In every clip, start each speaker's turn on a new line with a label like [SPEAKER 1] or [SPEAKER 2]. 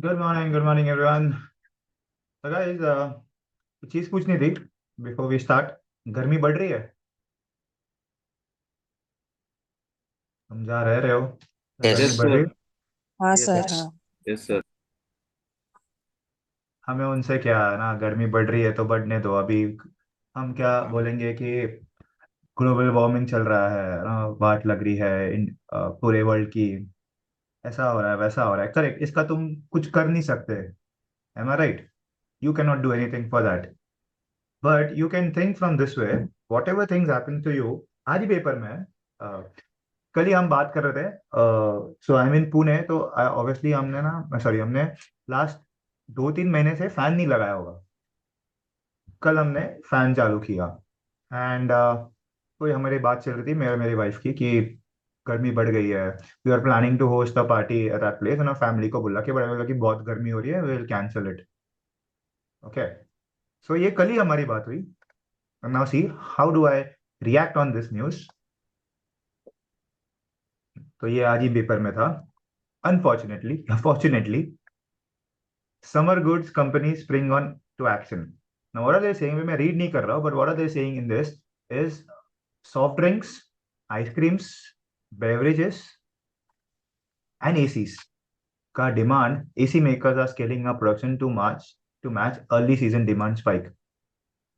[SPEAKER 1] Good morning everyone. तो guys, चीज पूछनी थी बिफोर वी स्टार्ट। गर्मी बढ़ रही है, तुम जहाँ रह रहे हो तो
[SPEAKER 2] यस
[SPEAKER 1] गर्मी
[SPEAKER 3] यस
[SPEAKER 1] बढ़ रही
[SPEAKER 3] सर।
[SPEAKER 1] है।
[SPEAKER 2] हाँ
[SPEAKER 3] यस
[SPEAKER 2] सर, हाँ।
[SPEAKER 3] Yes sir.
[SPEAKER 1] हमें उनसे क्या है ना, गर्मी बढ़ रही है तो बढ़ने दो अभी। हम क्या बोलेंगे कि ग्लोबल वार्मिंग चल रहा है ना, वाट लग रही है पूरे वर्ल्ड की। ऐसा हो रहा है, वैसा हो रहा है, करेक्ट। इसका तुम कुछ कर नहीं सकते। Am I right? You can not do anything for that, but you can think from this way. Whatever things happen to you. आज ही पेपर में कल ही हम बात कर रहे थे। सो आई मीन पुणे, तो ऑब्वियसली हमने ना, सॉरी, हमने लास्ट 2-3 महीने से फैन नहीं लगाया होगा। कल हमने फैन चालू किया एंड कोई हमारी बात चल रही थी, मेरे मेरी वाइफ की, कि गर्मी बढ़ गई है। We are planning to host a party at that place, ना फैमिली को बोला कि बड़ा बोला कि बहुत गर्मी हो रही है, we will cancel it. Okay, so ये कल ही हमारी बात हुई। Now see how do I react on this news. तो ये आज ही पेपर में था। Unfortunately, fortunately, summer goods companies spring on to action. Now what are they saying? मैं read नहीं कर रहा हूँ, but what are they saying in this is soft drinks, ice creams, beverages and ACs का demand, AC makers are scaling up production to match early season demand spike.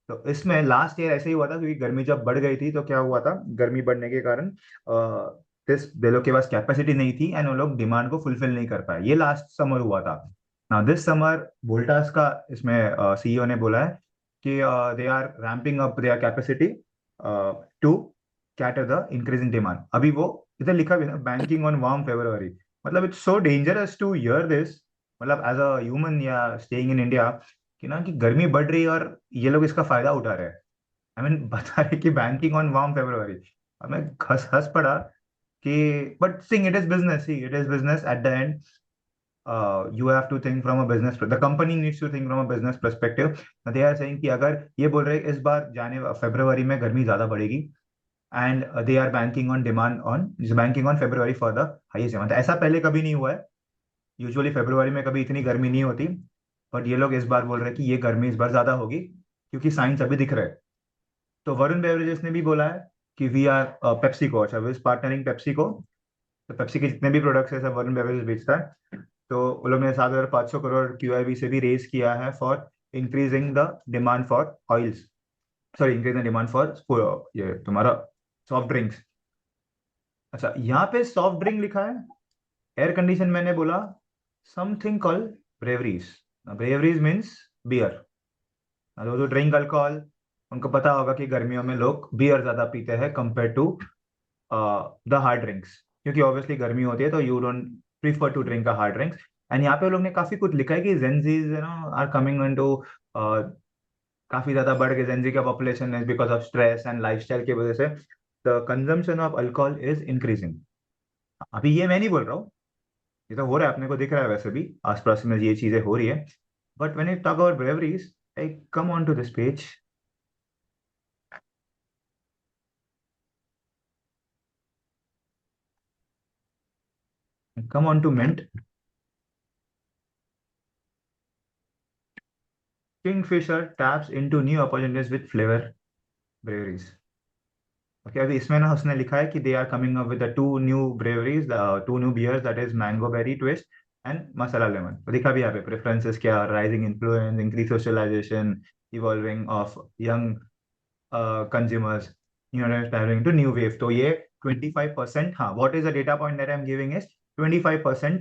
[SPEAKER 1] तो इसमें last year ऐसे ही हुआ था, क्योंकि गर्मी जब बढ़ गई थी तो क्या हुआ था, गर्मी बढ़ने के कारण दिस दे लोग के पास कैपेसिटी नहीं थी एंड वो लोग डिमांड को फुलफिल नहीं कर पाए। ये लास्ट समर हुआ था। नाउ दिस समर वोल्टास का इसमें सीईओ ने बोला है कि they are ramping up their capacity to cater the increase in demand. अभी वो इधर लिखा भी है ना, बैंकिंग ऑन वार्म फेब्रुवरी। मतलब it's so dangerous to hear this. मतलब एज अ ह्यूमन या स्टेइंग इन इंडिया, कि ना कि गर्मी बढ़ रही है और ये लोग इसका फायदा उठा रहे हैं। आई मीन बता रहे कि बैंकिंग ऑन वार्म फेब्रुवरी। अब मैं हंस हंस पड़ा कि but sing it is business, see it is business at the end. You have to think from a business, the company needs to think from a business perspective. They are saying कि अगर ये बोल रहे हैं इस बार जाने फरवरी में गर्मी ज्यादा बढ़ेगी and they are banking on February for the highest demand. ऐसा पहले कभी नहीं हुआ है। यूजुअली फरवरी में कभी इतनी गर्मी नहीं होती, बट ये लोग इस बार बोल रहे हैं कि ये गर्मी इस बार ज्यादा होगी, क्योंकि साइंस अभी दिख रहे हैं। तो वरुण बेवरेजेस ने भी बोला है कि वी आर पेप्सी को, अच्छा विज पार्टनरिंग पेप्सी को। तो पेप्सी के जितने भी प्रोडक्ट्स है सब वरुण बेवरेजेस बेचता है। तो उन लोग ने 7,500 करोड़ क्यूआईबी से भी रेज किया है for increasing the demand for oils, sorry increase the demand for ये तुम्हारा सॉफ्ट ड्रिंक्स। अच्छा, यहाँ पे सॉफ्ट ड्रिंक लिखा है, एयर कंडीशन मैंने बोला something call breweries. Breweries means beer. दो जो ड्रिंक अल्कोहल, उनको पता होगा कि गर्मियों में लोग बियर ज्यादा पीते हैं compare to the hard drinks, क्योंकि ऑब्वियसली गर्मी होती है तो you don't prefer to drink a hard drinks. And यहाँ पे लोग ने काफी कुछ लिखा है कि Gen Zs you know are coming into, काफी ज्यादा बढ़ के जेंजी का population is because of stress and lifestyle की वजह से the consumption of alcohol is increasing. अभी ये मैं नहीं बोल रहा हूँ, ये तो हो रहा है, अपने को दिख रहा है वैसे भी आसपास में ये चीजें हो रही है। But when you talk about breweries, I come on to this page, come on to Mint. Kingfisher taps into new opportunities with flavor breweries. Okay, अभी इसमें ना उसने लिखा है कि they are coming up with the two new breweries, two new beers, that is mango berry twist and masala lemon. तो दिखा भी यहाँ पे preferences क्या, rising influence, increased socialization, evolving of young consumers, you know, traveling to new wave. तो ये 25%, हाँ, what is the data point that I'm giving is 25%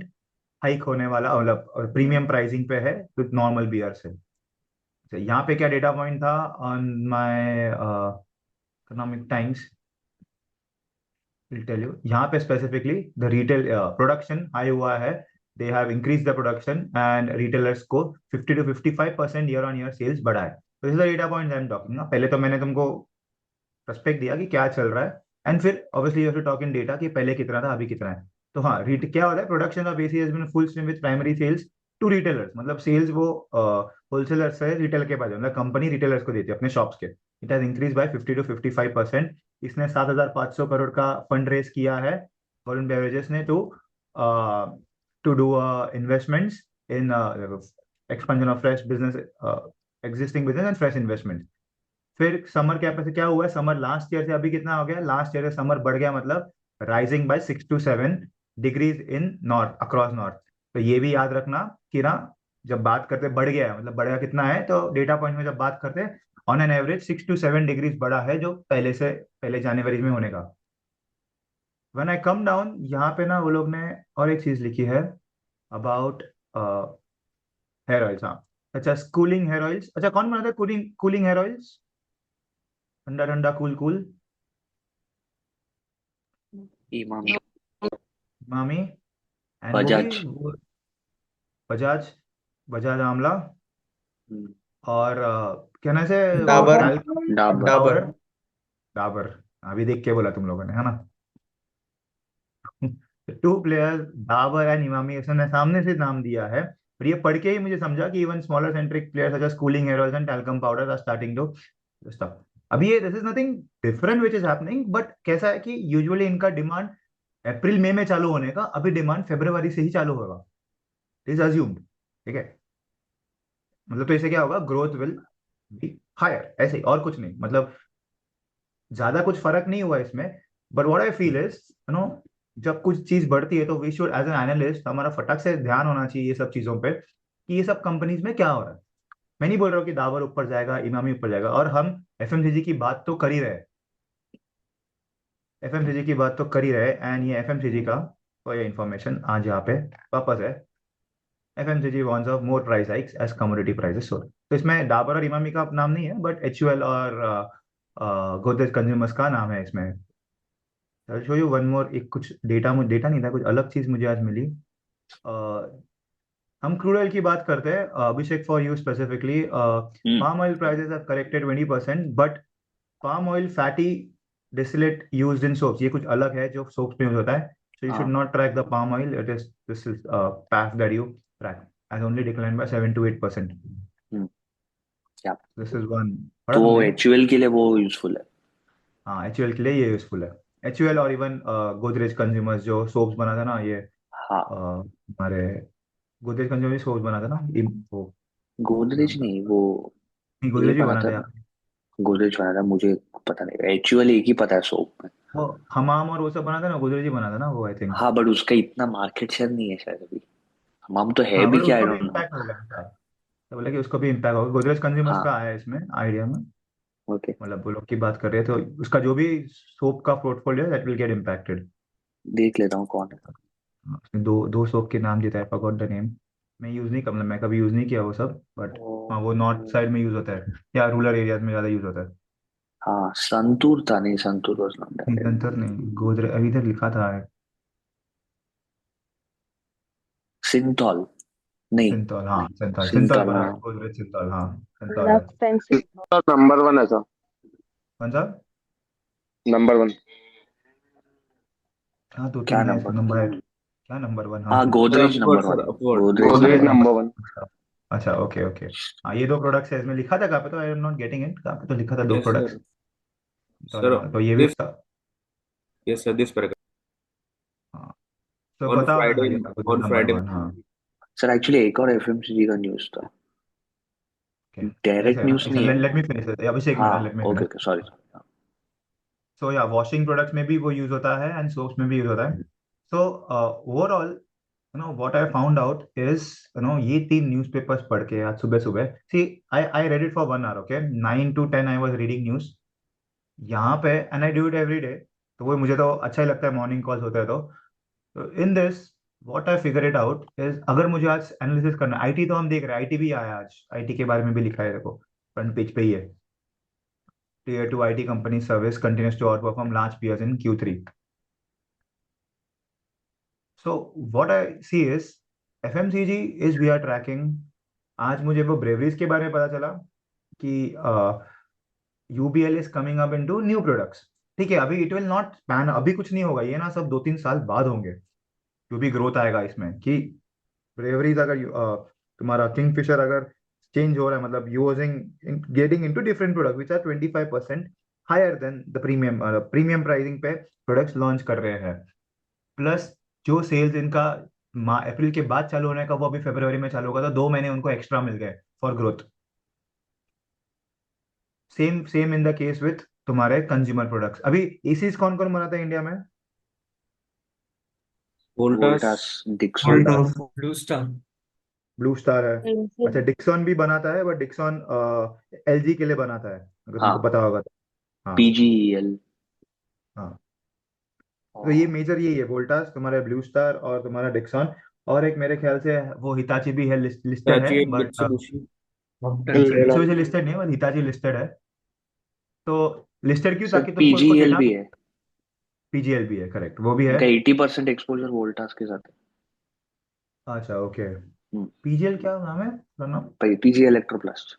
[SPEAKER 1] hike होने वाला, मतलब प्रीमियम प्राइसिंग पे है विद नॉर्मल बियर से। तो यहाँ पे क्या डेटा पॉइंट था on my Economic Times, will tell you. यहाँ पे specifically the retail production high हुआ है, they have increase the production and retailers को 50 to 55% year on year sales बढ़ा है। तो this is the data point I am talking ना। पहले तो मैंने तुमको पर्सपेक्ट दिया कि क्या चल रहा है, एंड फिर obviously you have to talk in data कि पहले कितना था अभी कितना है। तो हाँ, रीट क्या होता है, production of AC has been full swing with primary sales to retailers. मतलब सेल्स वो होलसेलर से रिटेल के पास, मतलब कंपनी रिटेलर्स को देती है अपने शॉप्स के। It has increase by 50 to 55%। इसने 7,500 करोड़ का फंड रेज किया है वरुण बेवरेजेस ने to do investments in expansion of fresh business, existing business and fresh investment. फिर समर कैपेसिटी क्या हुआ है, समर लास्ट ईयर से अभी कितना हो गया, लास्ट ईयर से समर बढ़ गया, मतलब rising bye 6 to 7 degrees in north, across north. तो ये भी याद रखना कि ना, जब बात करते बढ़ गया है, मतलब बढ़ेगा कितना है, तो डेटा पॉइंट में जब बात करते हैं on an average 6 to 7 degrees बढ़ा है, जो पहले जनवरी में होने का। व्हेन आई कम डाउन, यहाँ पे ना वो लोग ने और एक चीज लिखी है अबाउट हेयर ऑयल्स। हाँ, अच्छा, कूलिंग हेयर ऑयल्स। अच्छा, कौन बनाता है कूलिंग कूलिंग हेयर ऑयल्स, ठंडा ठंडा कूल कूल?
[SPEAKER 2] इमामी।
[SPEAKER 1] मामी। एंड वो भी
[SPEAKER 2] बजाज।
[SPEAKER 1] बजाज, बजाज आंवला।
[SPEAKER 2] हम्म,
[SPEAKER 1] और क्या नाम से वो
[SPEAKER 3] डाबर।
[SPEAKER 1] टैल्कम
[SPEAKER 2] डाबर।
[SPEAKER 3] डाबर।
[SPEAKER 1] पाउडर। डाबर। अभी देख के बोला तुम लोगों ने, है ना? Two players, Dabur and Emami, उसने सामने से नाम दिया है, और ये पढ़ के ही मुझे समझा कि even smaller centric players such as cooling hair oils and talcum powder are starting to stuff. अभी ये this is nothing different which is happening, but कैसा है कि यूजुअली इनका डिमांड अप्रैल मई में चालू होने का, अभी डिमांड फरवरी से ही चालू होगा, इज अज्यूम्ड। ठीक है, मतलब तो इससे क्या होगा, ग्रोथ विल बी हायर, ऐसे ही, और कुछ नहीं, मतलब ज्यादा कुछ फर्क नहीं हुआ इसमें। But what I feel is, you know, जब कुछ चीज बढ़ती है तो we should as an analyst, हमारा फटक से ध्यान होना चाहिए ये सब चीजों पे कि ये सब कंपनीज में क्या हो रहा है। मैं नहीं बोल रहा हूँ कि दावर ऊपर जाएगा, इमामी ऊपर जाएगा, और हम एफएमसीजी की बात तो कर ही रहे, एफएमसीजी की बात तो कर ही रहे, एंड ये एफएमसीजी का तो ये इन्फॉर्मेशन आज यहाँ पे वापस है। FMCG wants of more price hikes as commodity prices soar. तो इसमें डाबर और इमामी का नाम नहीं है, बट एचयूएल और गोदरेज कंज्यूमर्स का नाम है इसमें। शो यू वन मोर, एक कुछ डेटा, मुझे डेटा नहीं था, कुछ अलग चीज मुझे आज मिली। हम क्रूड ऑयल की बात करते हैं, Abhishek, for you specifically,
[SPEAKER 2] hmm.
[SPEAKER 1] Palm oil prices have corrected 20%, but palm oil fatty distillate used in soaps, ये कुछ अलग है जो सोप्स में यूज होता है। सो यू शुड
[SPEAKER 2] हाँ।
[SPEAKER 1] Not track the palm oil, it is this is path that you track as only decline by 7 to 8%।
[SPEAKER 2] Hmm. क्या?
[SPEAKER 1] दिस इज वन, पढ़ा
[SPEAKER 2] तो वो
[SPEAKER 1] तुमने?
[SPEAKER 2] एचयूएल के लिए वो यूजफुल है।
[SPEAKER 1] हाँ, एचयूएल के लिए ये यूजफुल है। एचयूएल और इवन गोदरेज कंज्यूमर्स जो सोप्स बना था ना, ये
[SPEAKER 2] हाँ।
[SPEAKER 1] हमारे गोदरेज कंज्यूमर सोप्स बना था ना, वो क्या
[SPEAKER 2] गोदरेज
[SPEAKER 1] नाम था?
[SPEAKER 2] नहीं, वो
[SPEAKER 1] नहीं,
[SPEAKER 2] ये
[SPEAKER 1] गोदरेज ही
[SPEAKER 2] बना
[SPEAKER 1] बना
[SPEAKER 2] था।
[SPEAKER 1] था यार।
[SPEAKER 2] गोदरेज बना था, मुझे पता नहीं, एचयूएल एक ही पता है सोप में।
[SPEAKER 1] वो हमाम और वो सब बना था ना, गोदरेज ही बना था ना वो, आई थिंक।
[SPEAKER 2] हाँ, बट उसका इतना मार्केट शेयर नहीं है शायद अभी। हमाम तो है
[SPEAKER 1] हाँ,
[SPEAKER 2] भी
[SPEAKER 1] बट
[SPEAKER 2] क्या, आई
[SPEAKER 1] उसको भी
[SPEAKER 2] डोंट नो।
[SPEAKER 1] इम्पैक्ट होगा शायद। तो बोला कि उसको भी इम्पैक्ट होगा, गोदरेज कंज्यूमर्स
[SPEAKER 2] हाँ।
[SPEAKER 1] का आया है इसमें आइडिया में।
[SPEAKER 2] ओके।
[SPEAKER 1] मतलब वो लोग की बात कर रहे थे, तो उसका जो भी सोप का portfolio that will get impacted.
[SPEAKER 2] देख लेता हूँ कौन है।
[SPEAKER 1] उसने दो दो सोप के नाम दिया है, फॉरगॉट द नेम। मैं यूज नहीं कर, मतलब मैं कभी यूज नहीं किया वो सब, बट हाँ, वो नॉर्थ
[SPEAKER 2] ओ,
[SPEAKER 1] साइड में यूज होता है या रूरल एरियाज में ज्यादा यूज होता है।
[SPEAKER 2] हाँ, संतूर था, नहीं संतूर वॉज नॉट दैट।
[SPEAKER 1] निरंतर नहीं, गोदरेज अभी तक लिखा था।
[SPEAKER 2] सिंथॉल। नहीं।
[SPEAKER 1] सिंथॉल, हाँ, सिंथॉल, सिंथॉल
[SPEAKER 2] सिंथॉल,
[SPEAKER 1] बना
[SPEAKER 2] हाँ।
[SPEAKER 1] है, गोदरेज सिंथॉल, हाँ, सिंथॉल है।
[SPEAKER 3] लक्स एंड
[SPEAKER 4] इसका नंबर वन है सर।
[SPEAKER 1] कौन सा?
[SPEAKER 4] Number one.
[SPEAKER 1] हाँ, दो
[SPEAKER 2] क्या
[SPEAKER 1] तीन है
[SPEAKER 2] नंबर?
[SPEAKER 1] नंबर है। क्या नंबर वन? हाँ,
[SPEAKER 2] हाँ,
[SPEAKER 3] sir
[SPEAKER 2] Godrej
[SPEAKER 3] upward,
[SPEAKER 2] number
[SPEAKER 3] sir
[SPEAKER 2] one.
[SPEAKER 3] Upward,
[SPEAKER 2] Godrej
[SPEAKER 3] Godrej
[SPEAKER 4] Godrej
[SPEAKER 2] number one.
[SPEAKER 4] Number
[SPEAKER 3] number.
[SPEAKER 4] One.
[SPEAKER 1] अच्छा। अच्छा, ओके ओके। हाँ, ये दो प्रोडक्ट्स है इसमें लिखा था, कहाँ पे, तो आई एम नॉट गेटिंग इट, कहाँ पे तो लिखा था दो
[SPEAKER 3] यस
[SPEAKER 1] प्रोडक्ट्स।
[SPEAKER 3] सर। सर
[SPEAKER 1] तो ये भी
[SPEAKER 3] दिस,
[SPEAKER 1] उसका।
[SPEAKER 3] यस सर, दिस पर
[SPEAKER 1] हाँ, तो
[SPEAKER 3] ऑन
[SPEAKER 1] बताओ ना,
[SPEAKER 3] फ्राइडे,
[SPEAKER 1] ये
[SPEAKER 3] ऑन
[SPEAKER 1] नंबर
[SPEAKER 3] फ्राइडे।
[SPEAKER 1] वन, हाँ।
[SPEAKER 2] सर एक्चुअली एक और एफएमसीजी का न्यूज़ था।
[SPEAKER 1] ओके,
[SPEAKER 2] डायरेक्ट
[SPEAKER 1] ऐसे है ना,
[SPEAKER 2] न्यूज़
[SPEAKER 1] ऐसे
[SPEAKER 2] नहीं है।
[SPEAKER 1] लेट मी फिनिश, अभिषेक
[SPEAKER 2] हाँ।
[SPEAKER 1] में let me
[SPEAKER 2] okay
[SPEAKER 1] finish.
[SPEAKER 2] Okay, sorry.
[SPEAKER 1] So या वॉशिंग प्रोडक्ट्स में भी वो यूज होता है एंड सोप्स में भी यूज होता है। So overall, you know what I found out is, you know, ये तीन न्यूज़पेपर्स पढ़ के आज सुबह सुबह, see, I read it for 1 hour, okay, 9 to 10 I was reading news यहाँ पे, and I do it every day. तो वो मुझे तो अच्छा ही लगता है, मॉर्निंग कॉल्स होते हैं तो in this what I figure it out is, अगर मुझे आज एनालिसिस करना, आईटी तो हम देख रहे हैं, आईटी भी आया आज, आईटी के बारे में भी लिखा है, देखो फ्रंट पेज पे ही है। Tier 2 IT company service continues to outperform large peers in Q3. So what I see is FMCG is we are tracking. आज मुझे वो ब्रेवरीज के बारे में पता चला कि UBL is coming up into new products. ठीक है, अभी इट विल नॉट पैन, अभी कुछ नहीं होगा, ये ना सब 2-3 साल बाद होंगे जो भी ग्रोथ आएगा इसमें, कि ब्रेवरीज अगर तुम्हारा किंगफिशर अगर चेंज हो रहा है, मतलब using getting into different product which are 25% higher than the premium, premium pricing पे प्रोडक्ट्स लॉन्च कर रहे हैं, प्लस जो सेल्स इनका अप्रैल के बाद चालू होने का, वो अभी फरवरी में चालू होगा, तो 2 महीने उनको एक्स्ट्रा मिल गए for growth. Same same in the case with तुम्हारे कंज्यूमर प्रोडक्ट्स। अभी एसीज कौन कौन बनाता है इंडिया में?
[SPEAKER 3] Voltas.
[SPEAKER 2] Voltas, Dixon.
[SPEAKER 1] Voltas,
[SPEAKER 5] Blue Star.
[SPEAKER 1] Blue Star है। अच्छा,
[SPEAKER 6] एलजी।
[SPEAKER 1] डिक्सन भी बनाता है, बट डिक्सन एलजी के लिए बनाता है, अगर तुमको
[SPEAKER 2] हाँ,
[SPEAKER 1] पता होगा तो। हाँ।
[SPEAKER 2] पीजीईएल।
[SPEAKER 1] हाँ, तो ये मेजर यही है, वोल्टास, तुम्हारा ब्लू स्टार और तुम्हारा डिक्सन। और एक मेरे ख्याल से वो हिताची भी है, लिस्टेड है,
[SPEAKER 3] चाची एक
[SPEAKER 1] बट
[SPEAKER 3] मित्सुबिशी।
[SPEAKER 1] मित्सुबिशी लिस्टेड नहीं है, बट हिताची लिस्टेड है। तो लिस्टेड क्यों?
[SPEAKER 2] सर
[SPEAKER 1] ताकि तुमको उसको
[SPEAKER 2] पीजीईएल
[SPEAKER 1] डेटा,
[SPEAKER 2] भी है।
[SPEAKER 1] पीजीएल भी है, करेक्ट, वो भी है।
[SPEAKER 2] उनका 80% एक्सपोजर वोल्टास के साथ
[SPEAKER 1] अच्छा, ओके।
[SPEAKER 2] है।
[SPEAKER 1] पीजीएल क्या नाम है पूरा नाम?
[SPEAKER 2] PG Electroplast.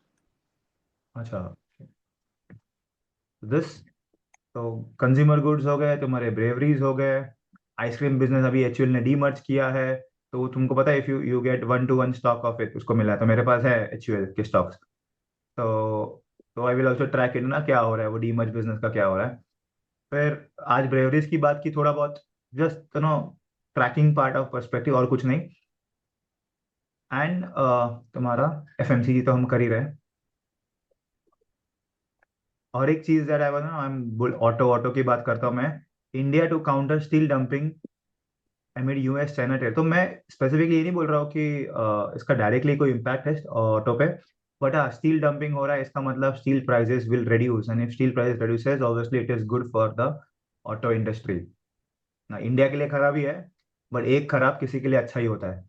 [SPEAKER 1] अच्छा, दिस। तो कंज्यूमर गुड्स हो गए, तुम्हारे ब्रेवरीज हो गए। आइसक्रीम बिजनेस अभी एचयूएल ने डीमर्ज किया है, तो तुमको पता है, if you get 1-to-1 stock of it, उसको मिला है, तो मेरे पास है एचयूएल के स्टॉक्स। तो I will also track it ना, क्या हो रहा है वो डीमर्ज बिजनेस का, क्या हो रहा है। फिर आज ब्रेवरीज की बात की थोड़ा बहुत, just tracking part of perspective, और कुछ नहीं। एंड तुम्हारा एफएमसीजी तो हम कर ही रहे हैं। और एक चीज that I was I am auto auto की बात करता हूँ मैं। India to counter steel dumping amid US China trade. तो मैं स्पेसिफिकली ये नहीं बोल रहा हूँ कि इसका डायरेक्टली कोई इम्पैक्ट है ऑटो पे, बट हाँ, स्टील डंपिंग हो रहा है, इसका मतलब steel prices will reduce, and if steel prices reduces obviously it is good for the auto industry ना। इंडिया के लिए खराब ही है, बट एक खराब किसी के लिए अच्छा ही होता है।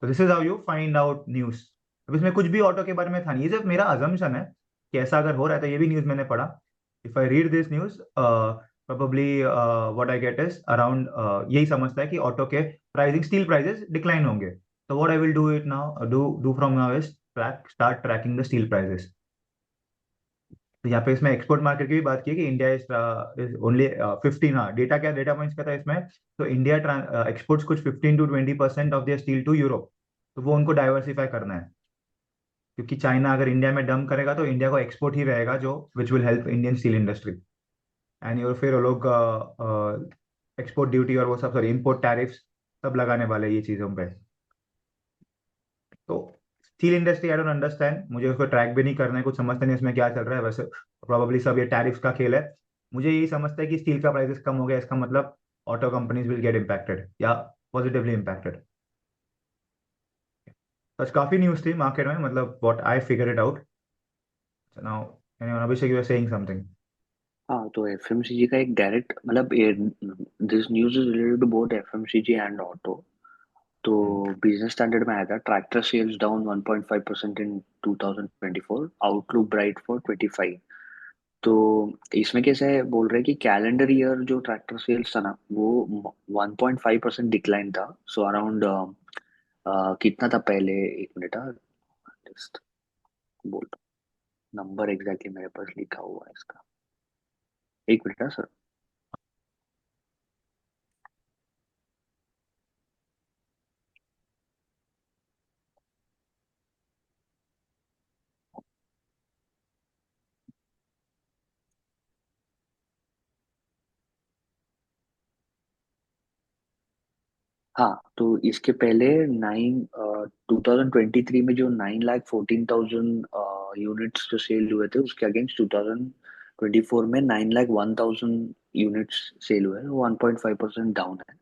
[SPEAKER 1] तो this is how you find out news. अब इसमें कुछ भी ऑटो के बारे में था नहीं, ये सिर्फ मेरा अजम्पशन है कि ऐसा अगर हो रहा है, तो ये भी न्यूज मैंने पढ़ा। If I read this news, probably what I get is around, यही समझता है कि ऑटो के प्राइसिंग, स्टील प्राइसेस डिक्लाइन होंगे। तो what I will do it now, do do from now is start tracking the steel prices. तो यहाँ पे इसमें एक्सपोर्ट मार्केट की भी बात की है कि इंडिया इज ओनली 15, हाँ, डेटा क्या, डेटा पॉइंट्स क्या था इसमें। तो इंडिया एक्सपोर्ट्स कुछ 15 to 20% of their steel to Europe. तो वो उनको डाइवर्सिफाई करना है, क्योंकि चाइना अगर इंडिया में डंप करेगा, तो इंडिया को एक्सपोर्ट ही रहेगा, जो which will help Indian steel industry. And और फिर वो लोग एक्सपोर्ट ड्यूटी और वो सब, सॉरी, इम्पोर्ट टैरिफ्स सब लगाने वाले हैं ये चीज़ों पे। तो steel industry I don't understand, मुझे उसको ट्रैक भी नहीं करना है, कुछ समझते नहीं इसमें क्या चल रहा है। वैसे प्रोबेबली सब ये टैरिफ्स का खेल है। मुझे यही समझता है कि स्टील का प्राइसेस कम हो गया, इसका मतलब auto companies will get impacted या पॉजिटिवली इम्पैक्टेड। बस काफी न्यूज़ थी मार्केट में, मतलब what I figure it out now. Abhishek, you are saying something.
[SPEAKER 2] हाँ, तो एफएमसीजी का एक डायरेक्ट मतलब this news is related to both FMCG and auto. तो बिजनेस स्टैंडर्ड में आया था tractor sales down 1.5% in 2024, outlook bright for 25। तो इसमें कैसे है, बोल रहे हैं कि कैलेंडर ईयर जो ट्रैक्टर सेल्स था ना, वो 1.5% डिक्लाइन था। सो अराउंड कितना था पहले, एक मिनट, जस्ट बोल, नंबर एग्जैक्टली मेरे पास लिखा हुआ है इसका, एक मिनट सर। हाँ, तो इसके पहले 2023 में जो 9,14,000 यूनिट्स जो सेल हुए थे, उसके अगेंस्ट 2024 में 9,01,000 यूनिट्स सेल हुए, 1.5% डाउन है।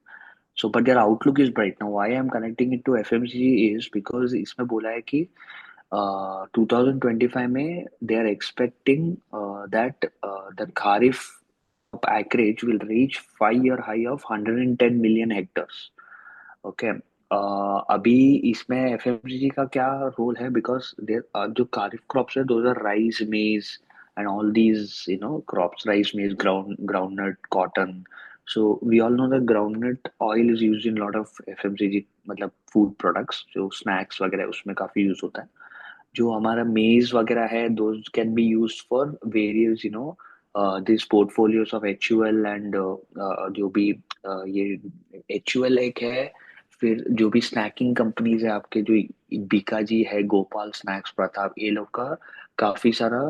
[SPEAKER 2] So but their outlook is bright now. Why I am connecting it to FMCG is because इसमें बोला है कि 2025 में they are expecting that the kharif acreage will reach 5-year high of 110 million hectares. Okay. अभी इसमें FMCG का क्या role है, बिकॉज देर जो खारिफ क्रॉप्स है, those are rice, maize and all these crops, rice, maize, groundnut, cotton. So we all know that groundnut oil is used in lot of FMCG, मतलब food products, जो snacks वगैरह उसमें काफी use होता है। जो हमारा मेज वगैरह है, those can be used for various this portfolios of HUL and जो भी ये एचयूएल एक है। फिर जो भी स्नैकिंग कंपनीज है आपके, जो बीकाजी है, गोपाल स्नैक्स, प्रताप, ये लोग का काफी सारा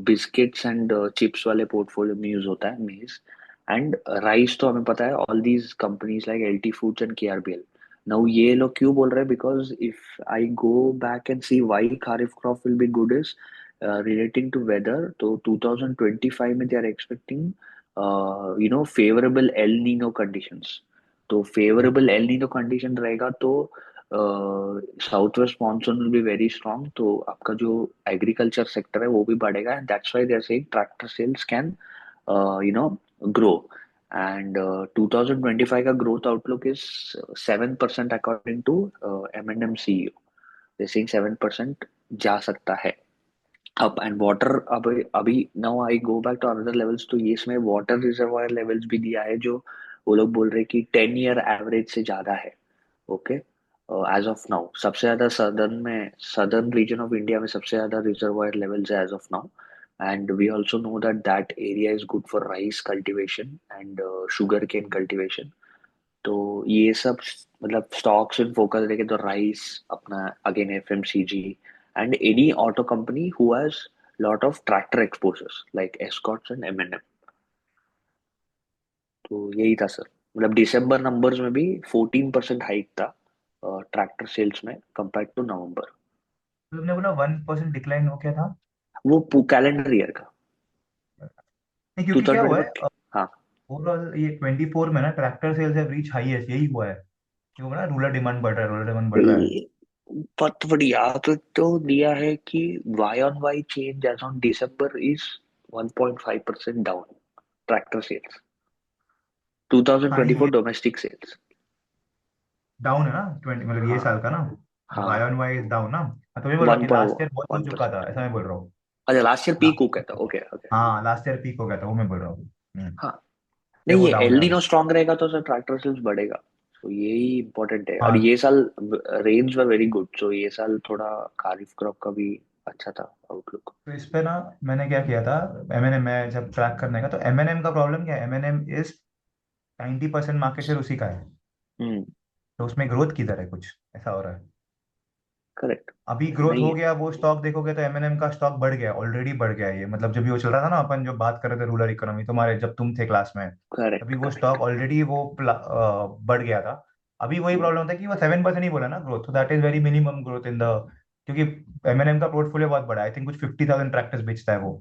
[SPEAKER 2] बिस्किट्स एंड चिप्स वाले पोर्टफोलियो में यूज होता है मेज। एंड राइस तो हमें पता है, all these companies like LT foods and KRBL, Now ये लोग क्यों बोल रहे हैं? Because if I go back and see why Kharif crop will be good is relating to weather. तो 2025 में they are expecting favorable El Nino conditions. तो favorable El Nino condition रहेगा तो south west monsoon will be very strong, तो आपका जो agriculture sector है वो भी बढ़ेगा, and that's why they are saying tractor sales can grow. And 2025 का growth outlook is 7% according to M&M CEO. They're saying 7% जा सकता है up. And water अभी now I go back to another levels, तो ये इसमें water reservoir levels भी दिया है जो वो लोग बोल रहे हैं कि 10-year average से ज्यादा है. ओके, एज ऑफ नाउ सबसे ज्यादा सदर्न रीजन ऑफ इंडिया में सबसे ज्यादा रिजर्वायर लेवल्स है as of now. And we also know that that area is good for rice cultivation and sugar cane cultivation. तो ये सब मतलब स्टॉक्स इन फोकस देखे तो राइस अपना, again FMCG, and any auto company who has lot of tractor exposures like Escorts and M&M. तो यही था सर. मतलब दिसंबर नंबर्स में भी 14% हाइक था ट्रैक्टर सेल्स में कंपेयर टू नवंबर.
[SPEAKER 1] तो तुमने बोला 1% डिक्लाइन हो क्या था?
[SPEAKER 2] वो कैलेंडर ईयर का
[SPEAKER 1] नहीं, क्योंकि क्या हुआ है
[SPEAKER 2] 2024. हाँ,
[SPEAKER 1] ओवरऑल ये 24 में ना tractor cells have reach highest, यही हुआ है क्यों ना, रूरल डिमांड बढ़ रहा है, रूरल डिमांड बढ़ रहा है.
[SPEAKER 2] but याद तो दिया है कि Y on Y change as on December is 1.5% down tractor sales.
[SPEAKER 1] हाँ
[SPEAKER 2] 2024
[SPEAKER 1] ये
[SPEAKER 2] डोमेस्टिक सेल्स.
[SPEAKER 1] डाउन है ना 20, मतलब ये
[SPEAKER 2] हाँ
[SPEAKER 1] साल का ना, वाई
[SPEAKER 2] हाँ,
[SPEAKER 1] ऑन वाई इज डाउन ना. हाँ, तो मैं बोल रहा हूँ कि लास्ट ईयर बहुत हो चुका
[SPEAKER 2] 1.1%.
[SPEAKER 1] था, ऐसा मैं बोल रहा हूँ.
[SPEAKER 2] अच्छा, लास्ट ईयर पीक हो गया था.
[SPEAKER 1] Last,
[SPEAKER 2] okay okay.
[SPEAKER 1] हाँ लास्ट ईयर पीक हो गया था, वो मैं बोल रहा हूँ.
[SPEAKER 2] हाँ,
[SPEAKER 1] ये
[SPEAKER 2] नहीं
[SPEAKER 1] वो
[SPEAKER 2] ये
[SPEAKER 1] डाउन
[SPEAKER 2] एल
[SPEAKER 1] है अभी.
[SPEAKER 2] नीनो स्ट्रांग रहेगा तो सर ट्रैक्टर सेल्स बढ़ेगा. तो यही इम्पोर्टेंट है. और
[SPEAKER 1] हाँ,
[SPEAKER 2] ये साल रेंज वर वेरी गुड, सो ये साल थोड़ा खारिफ क्रॉप का भी अच्छा था आउटलुक.
[SPEAKER 1] तो इस पे ना मैंने क्या किया था, एमएनएम में जब ट्रैक करने का, तो एमएनएम का प्रॉब्लम क्या है, एमएनएम इज 90% मार्केट शेयर उसी का है.
[SPEAKER 2] हम्म.
[SPEAKER 1] तो उसमें ग्रोथ किधर है, कुछ ऐसा हो रहा है.
[SPEAKER 2] करेक्ट.
[SPEAKER 1] अभी ग्रोथ
[SPEAKER 2] नहीं
[SPEAKER 1] हो गया, वो स्टॉक देखोगे तो एमएनएम का स्टॉक बढ़ गया, ऑलरेडी बढ़ गया है ये. मतलब जब भी वो चल रहा था ना, अपन जो बात कर रहे थे रूरल इकोनॉमी, तुम्हारे जब तुम थे क्लास में,
[SPEAKER 2] करेक्ट
[SPEAKER 1] तभी वो
[SPEAKER 2] करेक्ट.
[SPEAKER 1] स्टॉक ऑलरेडी वो बढ़ गया था. अभी वही प्रॉब्लम था कि वो 7% ही बोला ना ग्रोथ, तो that is very minimum growth in the, क्योंकि एमएनएम का पोर्टफोलियो बहुत बड़ा है. आई थिंक कुछ 50,000 ट्रैक्टर्स बेचता है वो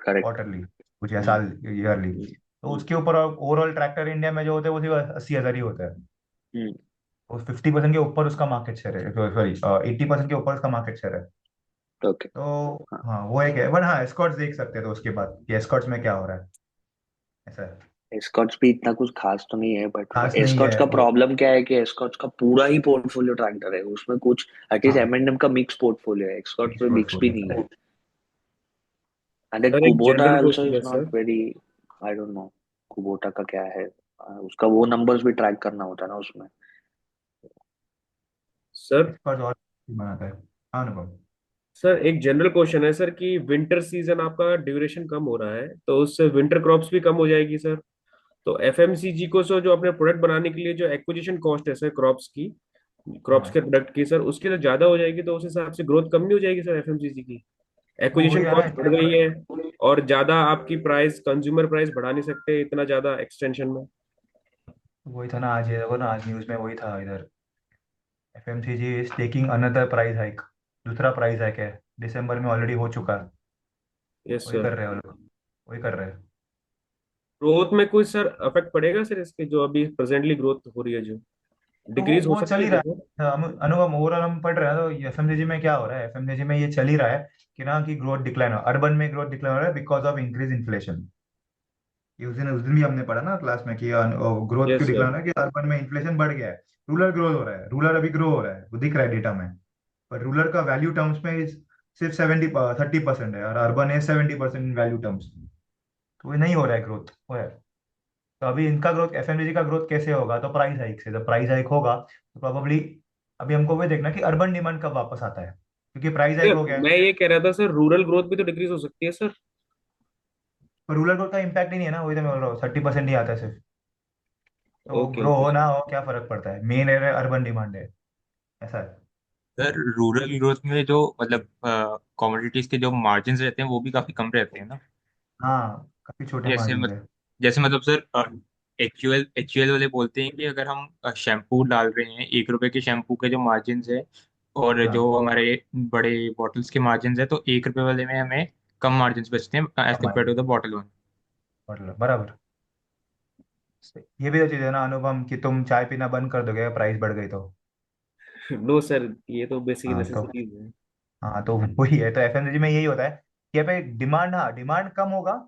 [SPEAKER 2] करेक्ट.
[SPEAKER 1] क्वार्टरली, कुछ या
[SPEAKER 2] हम्म.
[SPEAKER 1] साल ईयरली.
[SPEAKER 2] हम्म.
[SPEAKER 1] तो उसके ऊपर ओवरऑल ट्रैक्टर इंडिया में जो होते हैं वो सिर्फ 80,000 ही होते हैं.
[SPEAKER 2] हम्म.
[SPEAKER 1] वो 50% के ऊपर उसका मार्केट शेयर है, सॉरी 80% के ऊपर उसका मार्केट शेयर है.
[SPEAKER 2] ओके.
[SPEAKER 1] तो
[SPEAKER 2] हाँ.
[SPEAKER 1] हाँ वो एक है, बट हाँ एस्कॉर्ट्स देख सकते हैं तो उसके बाद कि एस्कॉर्ट्स में क्या हो रहा है, ऐसा है.
[SPEAKER 2] एस्कॉर्ट्स भी इतना कुछ खास तो नहीं है, बट
[SPEAKER 1] खास नहीं
[SPEAKER 2] एस्कॉर्ट्स
[SPEAKER 1] है
[SPEAKER 2] का
[SPEAKER 1] वो.
[SPEAKER 2] प्रॉब्लम क्या है कि एस्कॉर्ट्स का पूरा ही पोर्टफोलियो ट्रैक्टर है, उसमें कुछ एटलीस्ट
[SPEAKER 1] हाँ
[SPEAKER 2] एम का मिक्स पोर्टफोलियो है. एस्कॉर्ट्स में मिक्स भी नहीं
[SPEAKER 1] पोर्टफोलियो.
[SPEAKER 2] है. एंड देन
[SPEAKER 3] सर एक
[SPEAKER 2] Kubota
[SPEAKER 3] general
[SPEAKER 2] also
[SPEAKER 3] question
[SPEAKER 2] is
[SPEAKER 3] है sir.
[SPEAKER 2] Not very, I don't know Kubota का क्या है. उसका वो नंबर्स भी ट्रैक करना होता है ना उसमें.
[SPEAKER 3] सर
[SPEAKER 1] एस्कॉर्ट्स और बनाता है. हाँ अनुभव.
[SPEAKER 3] सर एक जनरल क्वेश्चन है सर कि विंटर सीजन आपका ड्यूरेशन कम हो रहा है तो उससे विंटर क्रॉप्स भी कम हो जाएगी सर. तो एफएमसीजी को सर जो अपने प्रोडक्ट बनाने के लिए जो एक्विजिशन कॉस्ट है सर क्रॉप्स के
[SPEAKER 1] हाँ
[SPEAKER 3] प्रोडक्ट की सर, उसकी तो ज्यादा हो जाएगी, तो उस हिसाब से ग्रोथ कम नहीं हो जाएगी सर एफएमसीजी की?
[SPEAKER 1] वो
[SPEAKER 3] एक्विजिशन
[SPEAKER 1] वही है ना,
[SPEAKER 3] कॉस्ट बढ़ गई है और ज्यादा आपकी प्राइस कंज्यूमर प्राइस बढ़ा नहीं सकते इतना ज्यादा एक्सटेंशन में.
[SPEAKER 1] वही था ना आज, ये देखो ना आज न्यूज में वही था इधर, FMCG is taking another price hike. दूसरा प्राइस हाइक है, दिसंबर में ऑलरेडी हो चुका है.
[SPEAKER 3] यस
[SPEAKER 1] वही
[SPEAKER 3] सर.
[SPEAKER 1] कर रहे हैं वो लोग, वही कर रहे हैं.
[SPEAKER 3] ग्रोथ में कोई सर अफेक्ट पड़ेगा सर इसके, जो अभी प्रेजेंटली ग्रोथ हो रही है जो
[SPEAKER 1] तो
[SPEAKER 3] डिक्रीज हो
[SPEAKER 1] वो चल
[SPEAKER 3] सकती
[SPEAKER 1] ही
[SPEAKER 3] है
[SPEAKER 1] रहा
[SPEAKER 3] क्या?
[SPEAKER 1] है. अनुपम ओवरऑल हम पढ़ रहे हैं तो एफएमसीजी में क्या हो रहा है, एफएमसीजी में ये चल ही रहा है कि ना कि ग्रोथ डिक्लाइन हो, अर्बन में ग्रोथ डिक्लाइन हो रहा है बिकॉज ऑफ इंक्रीज इन्फ्लेशन. ये उस दिन भी हमने पढ़ा ना क्लास में कि ग्रोथ क्यों
[SPEAKER 3] यस
[SPEAKER 1] डिक्लाइन
[SPEAKER 3] सर.
[SPEAKER 1] हो रहा है, कि अर्बन में इन्फ्लेशन बढ़ गया है. रूरल ग्रोथ हो रहा है, रूरल अभी ग्रो हो रहा है, वो दिख रहा है डेटा में. पर रूरल का वैल्यू टर्म्स में सिर्फ 30% है, और अर्बन है 70% इन वैल्यू टर्म्स. तो ये नहीं हो रहा है ग्रोथ, वो है. तो अभी इनका ग्रोथ, एफएमसीजी का ग्रोथ कैसे होगा, तो प्राइस हाइक से. जब प्राइस हाइक होगा तो प्रोबेबली अभी हमको वो देखना कि अर्बन डिमांड कब वापस आता है, क्योंकि प्राइस हाइक
[SPEAKER 3] सर
[SPEAKER 1] हो गया है.
[SPEAKER 3] मैं ये कह रहा था सर, रूरल ग्रोथ भी तो डिक्रीज हो सकती है सर.
[SPEAKER 1] पर रूरल ग्रोथ का इम्पैक्ट ही नहीं है ना, वही तो मैं बोल रहा हूँ, 30% ही आता है सिर्फ. तो
[SPEAKER 3] ओके
[SPEAKER 1] ग्रो
[SPEAKER 3] ओके
[SPEAKER 1] हो ना
[SPEAKER 3] सर.
[SPEAKER 1] हो क्या फर्क पड़ता है, मेन है अर्बन डिमांड है, ऐसा है.
[SPEAKER 5] सर रूरल ग्रोथ में जो मतलब कमोडिटीज के जो मार्जिन्स रहते हैं वो भी काफी कम रहते हैं ना.
[SPEAKER 1] हाँ काफी छोटे
[SPEAKER 5] जैसे
[SPEAKER 1] मार्जिन
[SPEAKER 5] मत,
[SPEAKER 1] है.
[SPEAKER 5] जैसे मतलब सर एचयूएल वाले बोलते हैं कि अगर हम शैम्पू डाल रहे हैं, 1 रुपए के शैम्पू के जो मार्जिन है और
[SPEAKER 1] हाँ,
[SPEAKER 5] जो हमारे बड़े बॉटल्स के मार्जिन है, तो 1 रुपए वाले में हमें कम मार्जिन बचते हैं एज कम्पेयर
[SPEAKER 1] हमारे
[SPEAKER 5] टू द बॉटल वन।
[SPEAKER 1] मतलब बराबर। ये भी तो चीज है ना अनुपम, कि तुम चाय पीना बंद कर दोगे प्राइस बढ़ गई तो।
[SPEAKER 3] नो सर, ये तो बेसिक
[SPEAKER 1] हाँ तो
[SPEAKER 3] नेसेसिटीज है।
[SPEAKER 1] हाँ तो वही है, तो एफएमसीजी में यही होता है कि यहाँ पे डिमांड, हाँ डिमांड कम होगा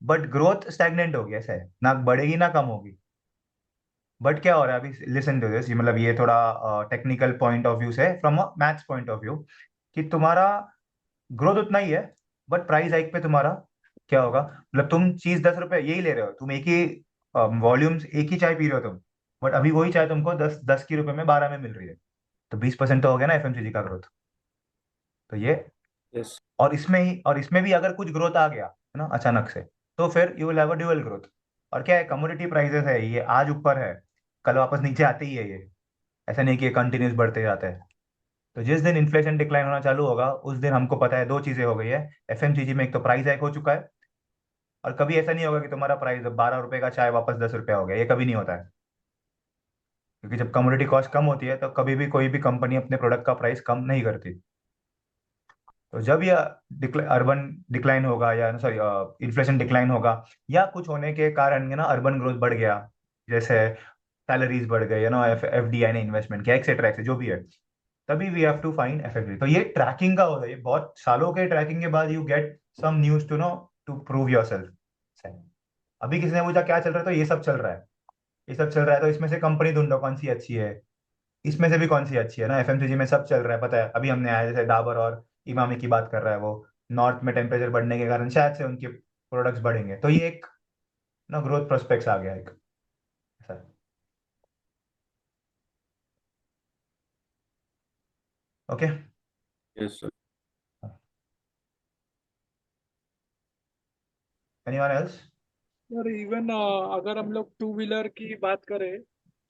[SPEAKER 1] बट ग्रोथ स्टैग्नेंट होगी, ऐसा है ना, बढ़ेगी ना कम होगी। बट क्या हो रहा है अभी, लिसन टू दिस, मतलब ये थोड़ा टेक्निकल पॉइंट ऑफ व्यू से, from a maths point of view, कि तुम्हारा ग्रोथ उतना ही है बट प्राइस हाइक पे तुम्हारा क्या होगा, मतलब तुम चीज 10 रुपए यही ले रहे हो, तुम एक ही वॉल्यूम्स, एक ही चाय पी रहे हो तुम, बट अभी वही चाय तुमको 10 10 की रुपए में 12 में मिल रही है, तो 20% तो हो गया ना एफएमसीजी का ग्रोथ। तो ये,
[SPEAKER 3] यस।
[SPEAKER 1] और इसमें भी अगर कुछ ग्रोथ आ गया है ना अचानक से, तो फिर you will have a dual growth. और क्या है, कमोडिटी प्राइसेस है, ये आज ऊपर है, कल वापस नीचे आते ही है ये, ऐसा नहीं कि ये कंटिन्यूस बढ़ते जाते हैं। तो जिस दिन इन्फ्लेशन डिक्लाइन होना चालू होगा उस दिन हमको पता है दो चीजें हो गई है एफएमसीजी में, एक तो प्राइस हाइक हो चुका है, और कभी ऐसा नहीं होगा कि तुम्हारा प्राइस 12 रुपए का चाय वापस 10 रुपया हो गया, ये कभी नहीं होता है। क्योंकि जब कमोडिटी कॉस्ट कम होती है तो कभी भी कोई भी कंपनी अपने प्रोडक्ट का प्राइस कम नहीं करती। तो जब यह अर्बन डिक्लाइन होगा, या सॉरी इन्फ्लेशन डिक्लाइन होगा, या कुछ होने के कारण ना अर्बन ग्रोथ बढ़ गया, जैसे सैलरीज बढ़ गए, एफडीआई ने इन्वेस्टमेंट किया, एक्सेट्रा एक्सेट्रा जो भी है, तभी वी हैव टू फाइंड एफएक्टिव। तो ये ट्रैकिंग का होता है, ये बहुत सालों के ट्रैकिंग के बाद you get some news to know, to prove yourself. अभी किसी ने पूछा क्या चल रहा है, तो ये सब चल रहा है, ये सब चल रहा है, तो इसमें से कंपनी ढूंढो कौन सी अच्छी है, इसमें से भी कौन सी अच्छी है ना, एफएमसीजी में सब चल रहा है पता है। अभी हमने आया जैसे डाबर और इमामी की बात कर रहा है, वो नॉर्थ में टेम्परेचर बढ़ने के कारण शायद से उनके प्रोडक्ट्स बढ़ेंगे, तो ये एक ना ग्रोथ प्रोस्पेक्ट्स आ गया एक ऐसा। Okay.
[SPEAKER 3] Yes sir.
[SPEAKER 1] Anyone else?
[SPEAKER 6] और इवन अगर हम लोग टू व्हीलर की बात करें,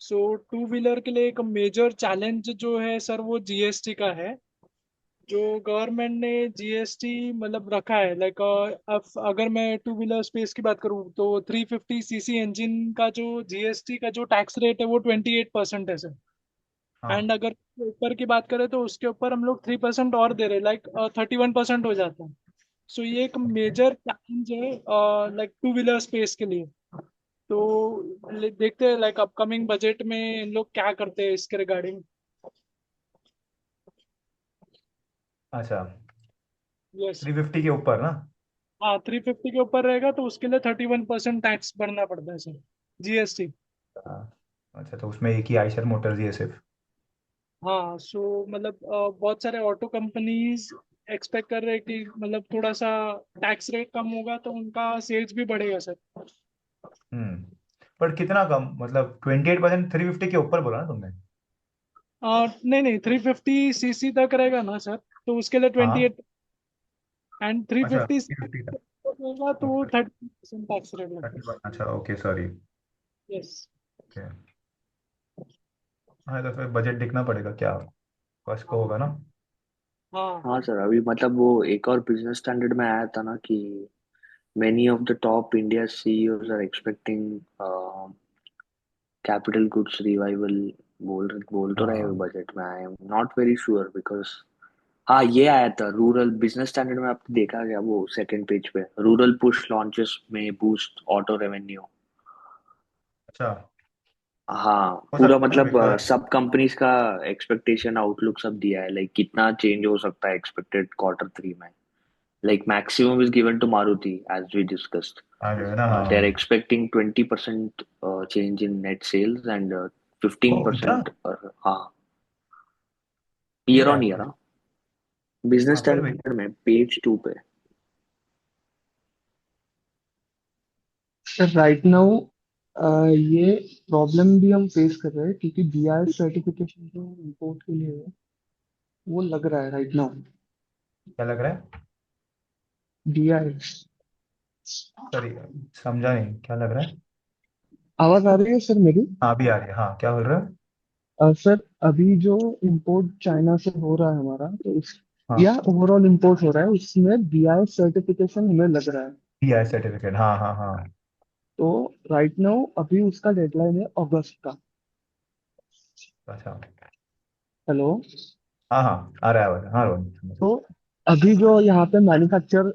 [SPEAKER 6] सो टू व्हीलर के लिए एक मेजर चैलेंज जो है सर वो जीएसटी का है। जो गवर्नमेंट ने जीएसटी मतलब रखा है, लाइक अगर मैं टू व्हीलर स्पेस की बात करूँ तो 350 सीसी इंजन का जो जीएसटी का जो टैक्स रेट है वो 28% है सर।
[SPEAKER 1] हाँ।
[SPEAKER 6] एंड अगर ऊपर की बात करें तो उसके ऊपर हम लोग 3% और दे रहे, लाइक 31% हो जाता है। सो ये एक
[SPEAKER 1] ओके।
[SPEAKER 6] मेजर चैलेंज है लाइक टू व्हीलर स्पेस के लिए। तो देखते हैं लाइक अपकमिंग बजट में इन लोग क्या करते हैं इसके रिगार्डिंग।
[SPEAKER 1] अच्छा,
[SPEAKER 6] यस।
[SPEAKER 1] 350 के ऊपर ना?
[SPEAKER 6] हाँ, 350 के ऊपर रहेगा तो उसके लिए 31% टैक्स भरना पड़ता है सर, जीएसटी।
[SPEAKER 1] हाँ। अच्छा, तो उसमें एक ही आयशर मोटर्स ही है सिर्फ?
[SPEAKER 6] हाँ, सो मतलब बहुत सारे ऑटो कंपनीज एक्सपेक्ट कर रहे हैं कि मतलब थोड़ा सा टैक्स रेट कम होगा तो उनका सेल्स भी बढ़ेगा सर।
[SPEAKER 1] हम्म। पर कितना कम, मतलब 28%, 350 के ऊपर बोला ना तुमने?
[SPEAKER 6] नहीं नहीं, 350 सीसी तक रहेगा ना सर, तो उसके लिए
[SPEAKER 1] हाँ।
[SPEAKER 6] 28। एंड थ्री
[SPEAKER 1] अच्छा,
[SPEAKER 6] फिफ्टी
[SPEAKER 1] 350 था।
[SPEAKER 6] रहेगा तो
[SPEAKER 1] ओके।
[SPEAKER 6] 30% टैक्स रेट लगता है।
[SPEAKER 1] 31, अच्छा ओके सॉरी।
[SPEAKER 6] यस।
[SPEAKER 1] ओके। हाँ, तो फिर बजट देखना पड़ेगा क्या कॉस्ट को होगा ना।
[SPEAKER 6] हाँ।
[SPEAKER 2] हाँ सर, अभी मतलब वो एक और बिजनेस स्टैंडर्ड में आया था ना कि many of the top India CEOs are expecting capital goods revival। बोल तो रहे
[SPEAKER 1] हाँ।
[SPEAKER 2] बजट में, आई am not very sure because हाँ ये आया था रूरल बिजनेस स्टैंडर्ड में, आपने देखा क्या वो सेकंड पेज पे, रूरल पुश लॉन्चेस में बूस्ट ऑटो रेवेन्यू।
[SPEAKER 1] अच्छा,
[SPEAKER 2] हाँ
[SPEAKER 1] हो
[SPEAKER 2] पूरा
[SPEAKER 1] सकता है ना
[SPEAKER 2] मतलब
[SPEAKER 1] बिकॉज,
[SPEAKER 2] सब कंपनीज का एक्सपेक्टेशन आउटलुक सब दिया है, लाइक कितना चेंज हो सकता है एक्सपेक्टेड Q3 में। Like maximum is given to Maruti as we discussed.
[SPEAKER 1] आ गया ना,
[SPEAKER 2] They're
[SPEAKER 1] हाँ।
[SPEAKER 2] expecting 20% change in net sales and
[SPEAKER 1] ओ इतना?
[SPEAKER 2] 15%
[SPEAKER 1] ये
[SPEAKER 2] year
[SPEAKER 1] है
[SPEAKER 2] on year,
[SPEAKER 1] कुछ?
[SPEAKER 2] हाँ बिजनेस
[SPEAKER 1] हाँ फिर भी।
[SPEAKER 2] स्टैंडर्ड में पेज 2 पे।
[SPEAKER 7] सर राइट नाउ ये प्रॉब्लम भी हम फेस कर रहे हैं क्योंकि बीआई सर्टिफिकेशन जो इम्पोर्ट के लिए है वो लग रहा है राइट नाउ।
[SPEAKER 1] क्या लग रहा है?
[SPEAKER 7] बीआई।
[SPEAKER 1] सॉरी, समझा नहीं, क्या लग रहा है?
[SPEAKER 7] आवाज आ रही है सर मेरी?
[SPEAKER 1] हाँ अभी आ रही है, हाँ क्या बोल रहे हो?
[SPEAKER 7] सर अभी जो इम्पोर्ट चाइना से हो रहा है हमारा तो उस
[SPEAKER 1] हाँ,
[SPEAKER 7] या ओवरऑल इम्पोर्ट हो रहा है उसमें बीआई सर्टिफिकेशन हमें लग रहा है।
[SPEAKER 1] पीआई सर्टिफिकेट, हाँ हाँ हाँ।
[SPEAKER 7] तो राइट नाउ अभी उसका डेडलाइन है अगस्त का।
[SPEAKER 1] अच्छा।
[SPEAKER 7] हेलो।
[SPEAKER 1] हाँ हाँ, आ रहा है आवाज, हाँ रोहन समझ गया।
[SPEAKER 7] तो अभी जो यहाँ पे मैन्युफैक्चर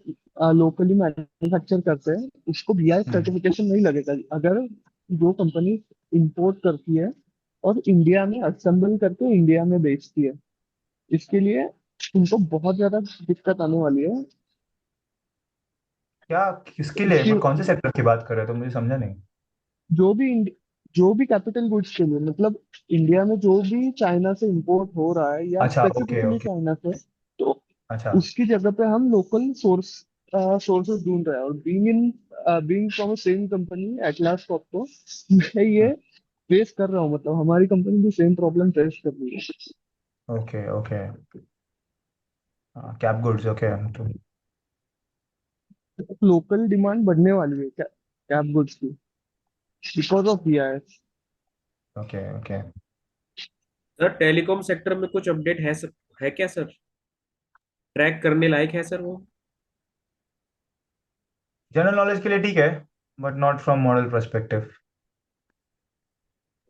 [SPEAKER 7] लोकली मैन्युफैक्चर करते हैं उसको बीआई
[SPEAKER 1] हम्म।
[SPEAKER 7] सर्टिफिकेशन नहीं लगेगा अगर जो कंपनी इंपोर्ट करती है और इंडिया में असेंबल करके इंडिया में बेचती है। इसके लिए उनको बहुत ज्यादा दिक्कत आने वाली है।
[SPEAKER 1] क्या, किसके लिए,
[SPEAKER 7] इसकी
[SPEAKER 1] कौन से सेक्टर की बात कर रहे हो तो मुझे समझा नहीं।
[SPEAKER 7] जो भी जो भी कैपिटल गुड्स के लिए मतलब इंडिया में जो भी चाइना से इंपोर्ट हो रहा है या
[SPEAKER 1] अच्छा ओके
[SPEAKER 7] स्पेसिफिकली
[SPEAKER 1] ओके।
[SPEAKER 7] चाइना से, तो
[SPEAKER 1] अच्छा।
[SPEAKER 7] उसकी जगह पे हम लोकल सोर्सेस ढूंढ रहे हैं। और being from same company atlas कॉपको, मैं ये फेस कर रहा हूँ, मतलब हमारी कंपनी भी सेम प्रॉब्लम फेस कर रही है।
[SPEAKER 1] Okay okay. Cap goods, okay तो।
[SPEAKER 7] लोकल डिमांड बढ़ने वाली है कैप गुड्स की because of BIS.
[SPEAKER 1] Okay okay.
[SPEAKER 3] Sir telecom sector में कुछ अपडेट है सर, है क्या सर? ट्रैक करने लायक है सर वो?
[SPEAKER 1] जनरल नॉलेज के लिए ठीक है, but not from model perspective.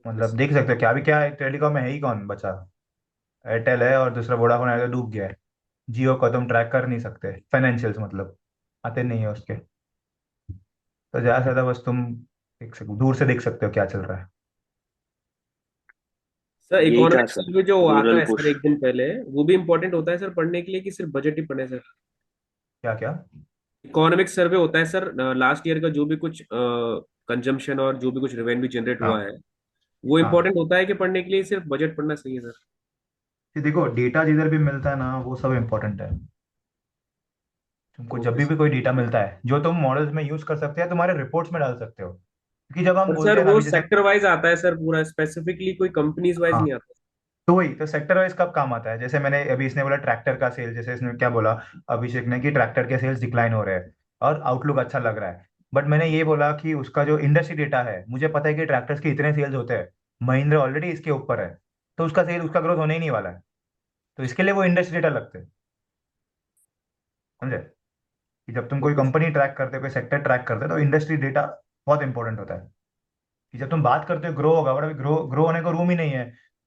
[SPEAKER 1] मतलब देख सकते हो क्या, अभी क्या है, टेलीकॉम में है ही कौन बचा। एयरटेल है और दूसरा वोडाफोन है, तो डूब गया है। जियो को तुम ट्रैक कर नहीं सकते, फाइनेंशियल्स मतलब आते नहीं है उसके। तो ज्यादा से ज्यादा बस तुम देख सकते, दूर से देख सकते हो क्या चल रहा है।
[SPEAKER 3] सर
[SPEAKER 2] यही था
[SPEAKER 3] इकोनॉमिक
[SPEAKER 2] सर,
[SPEAKER 3] सर्वे जो आता
[SPEAKER 2] रूरल
[SPEAKER 3] है सर
[SPEAKER 2] पुश।
[SPEAKER 3] एक दिन पहले, वो भी इम्पोर्टेंट होता है सर पढ़ने के लिए कि सिर्फ बजट ही पढ़े सर?
[SPEAKER 1] क्या क्या।
[SPEAKER 3] इकोनॉमिक सर्वे होता है सर लास्ट ईयर का, जो भी कुछ कंजम्पशन और जो भी कुछ रेवेन्यू जनरेट हुआ
[SPEAKER 1] हाँ
[SPEAKER 3] है, वो
[SPEAKER 1] हाँ।
[SPEAKER 3] इम्पोर्टेंट होता है कि पढ़ने के लिए सिर्फ बजट पढ़ना सही है सर?
[SPEAKER 1] ये देखो, डेटा जिधर भी मिलता है ना वो सब इम्पोर्टेंट है। तुमको जब
[SPEAKER 3] ओके
[SPEAKER 1] भी
[SPEAKER 3] सर।
[SPEAKER 1] कोई डेटा मिलता है जो तुम मॉडल्स में यूज कर सकते हैं, तुम्हारे रिपोर्ट्स में डाल सकते हो। क्योंकि जब हम
[SPEAKER 3] पर सर
[SPEAKER 1] बोलते हैं ना,
[SPEAKER 3] वो
[SPEAKER 1] अभी जैसे
[SPEAKER 3] सेक्टर वाइज आता है सर, पूरा स्पेसिफिकली कोई कंपनीज वाइज
[SPEAKER 1] हाँ,
[SPEAKER 3] नहीं आता।
[SPEAKER 1] तो वही तो सेक्टर वाइज कब काम आता है। जैसे मैंने अभी, इसने बोला ट्रैक्टर का सेल, जैसे इसने क्या बोला अभिषेक ने कि ट्रैक्टर के सेल्स डिक्लाइन हो रहे हैं और आउटलुक अच्छा लग रहा है। बट मैंने ये बोला कि उसका जो इंडस्ट्री डेटा है, मुझे पता है कि ट्रैक्टर्स के इतने सेल्स होते हैं, महिंद्रा ऑलरेडी इसके ऊपर है, तो उसका सेल, उसका ग्रोथ होने ही नहीं वाला है। तो इसके लिए वो इंडस्ट्री डेटा लगते हैं, समझे। कि जब तुम कोई
[SPEAKER 3] ओके सर।
[SPEAKER 1] कंपनी ट्रैक करते हो, कोई सेक्टर ट्रैक करते हो, तो इंडस्ट्री डेटा बहुत इंपॉर्टेंट होता है। कि जब तुम बात करते हो ग्रो होगा, बट अभी ग्रो ग्रो होने को रूम ही नहीं है।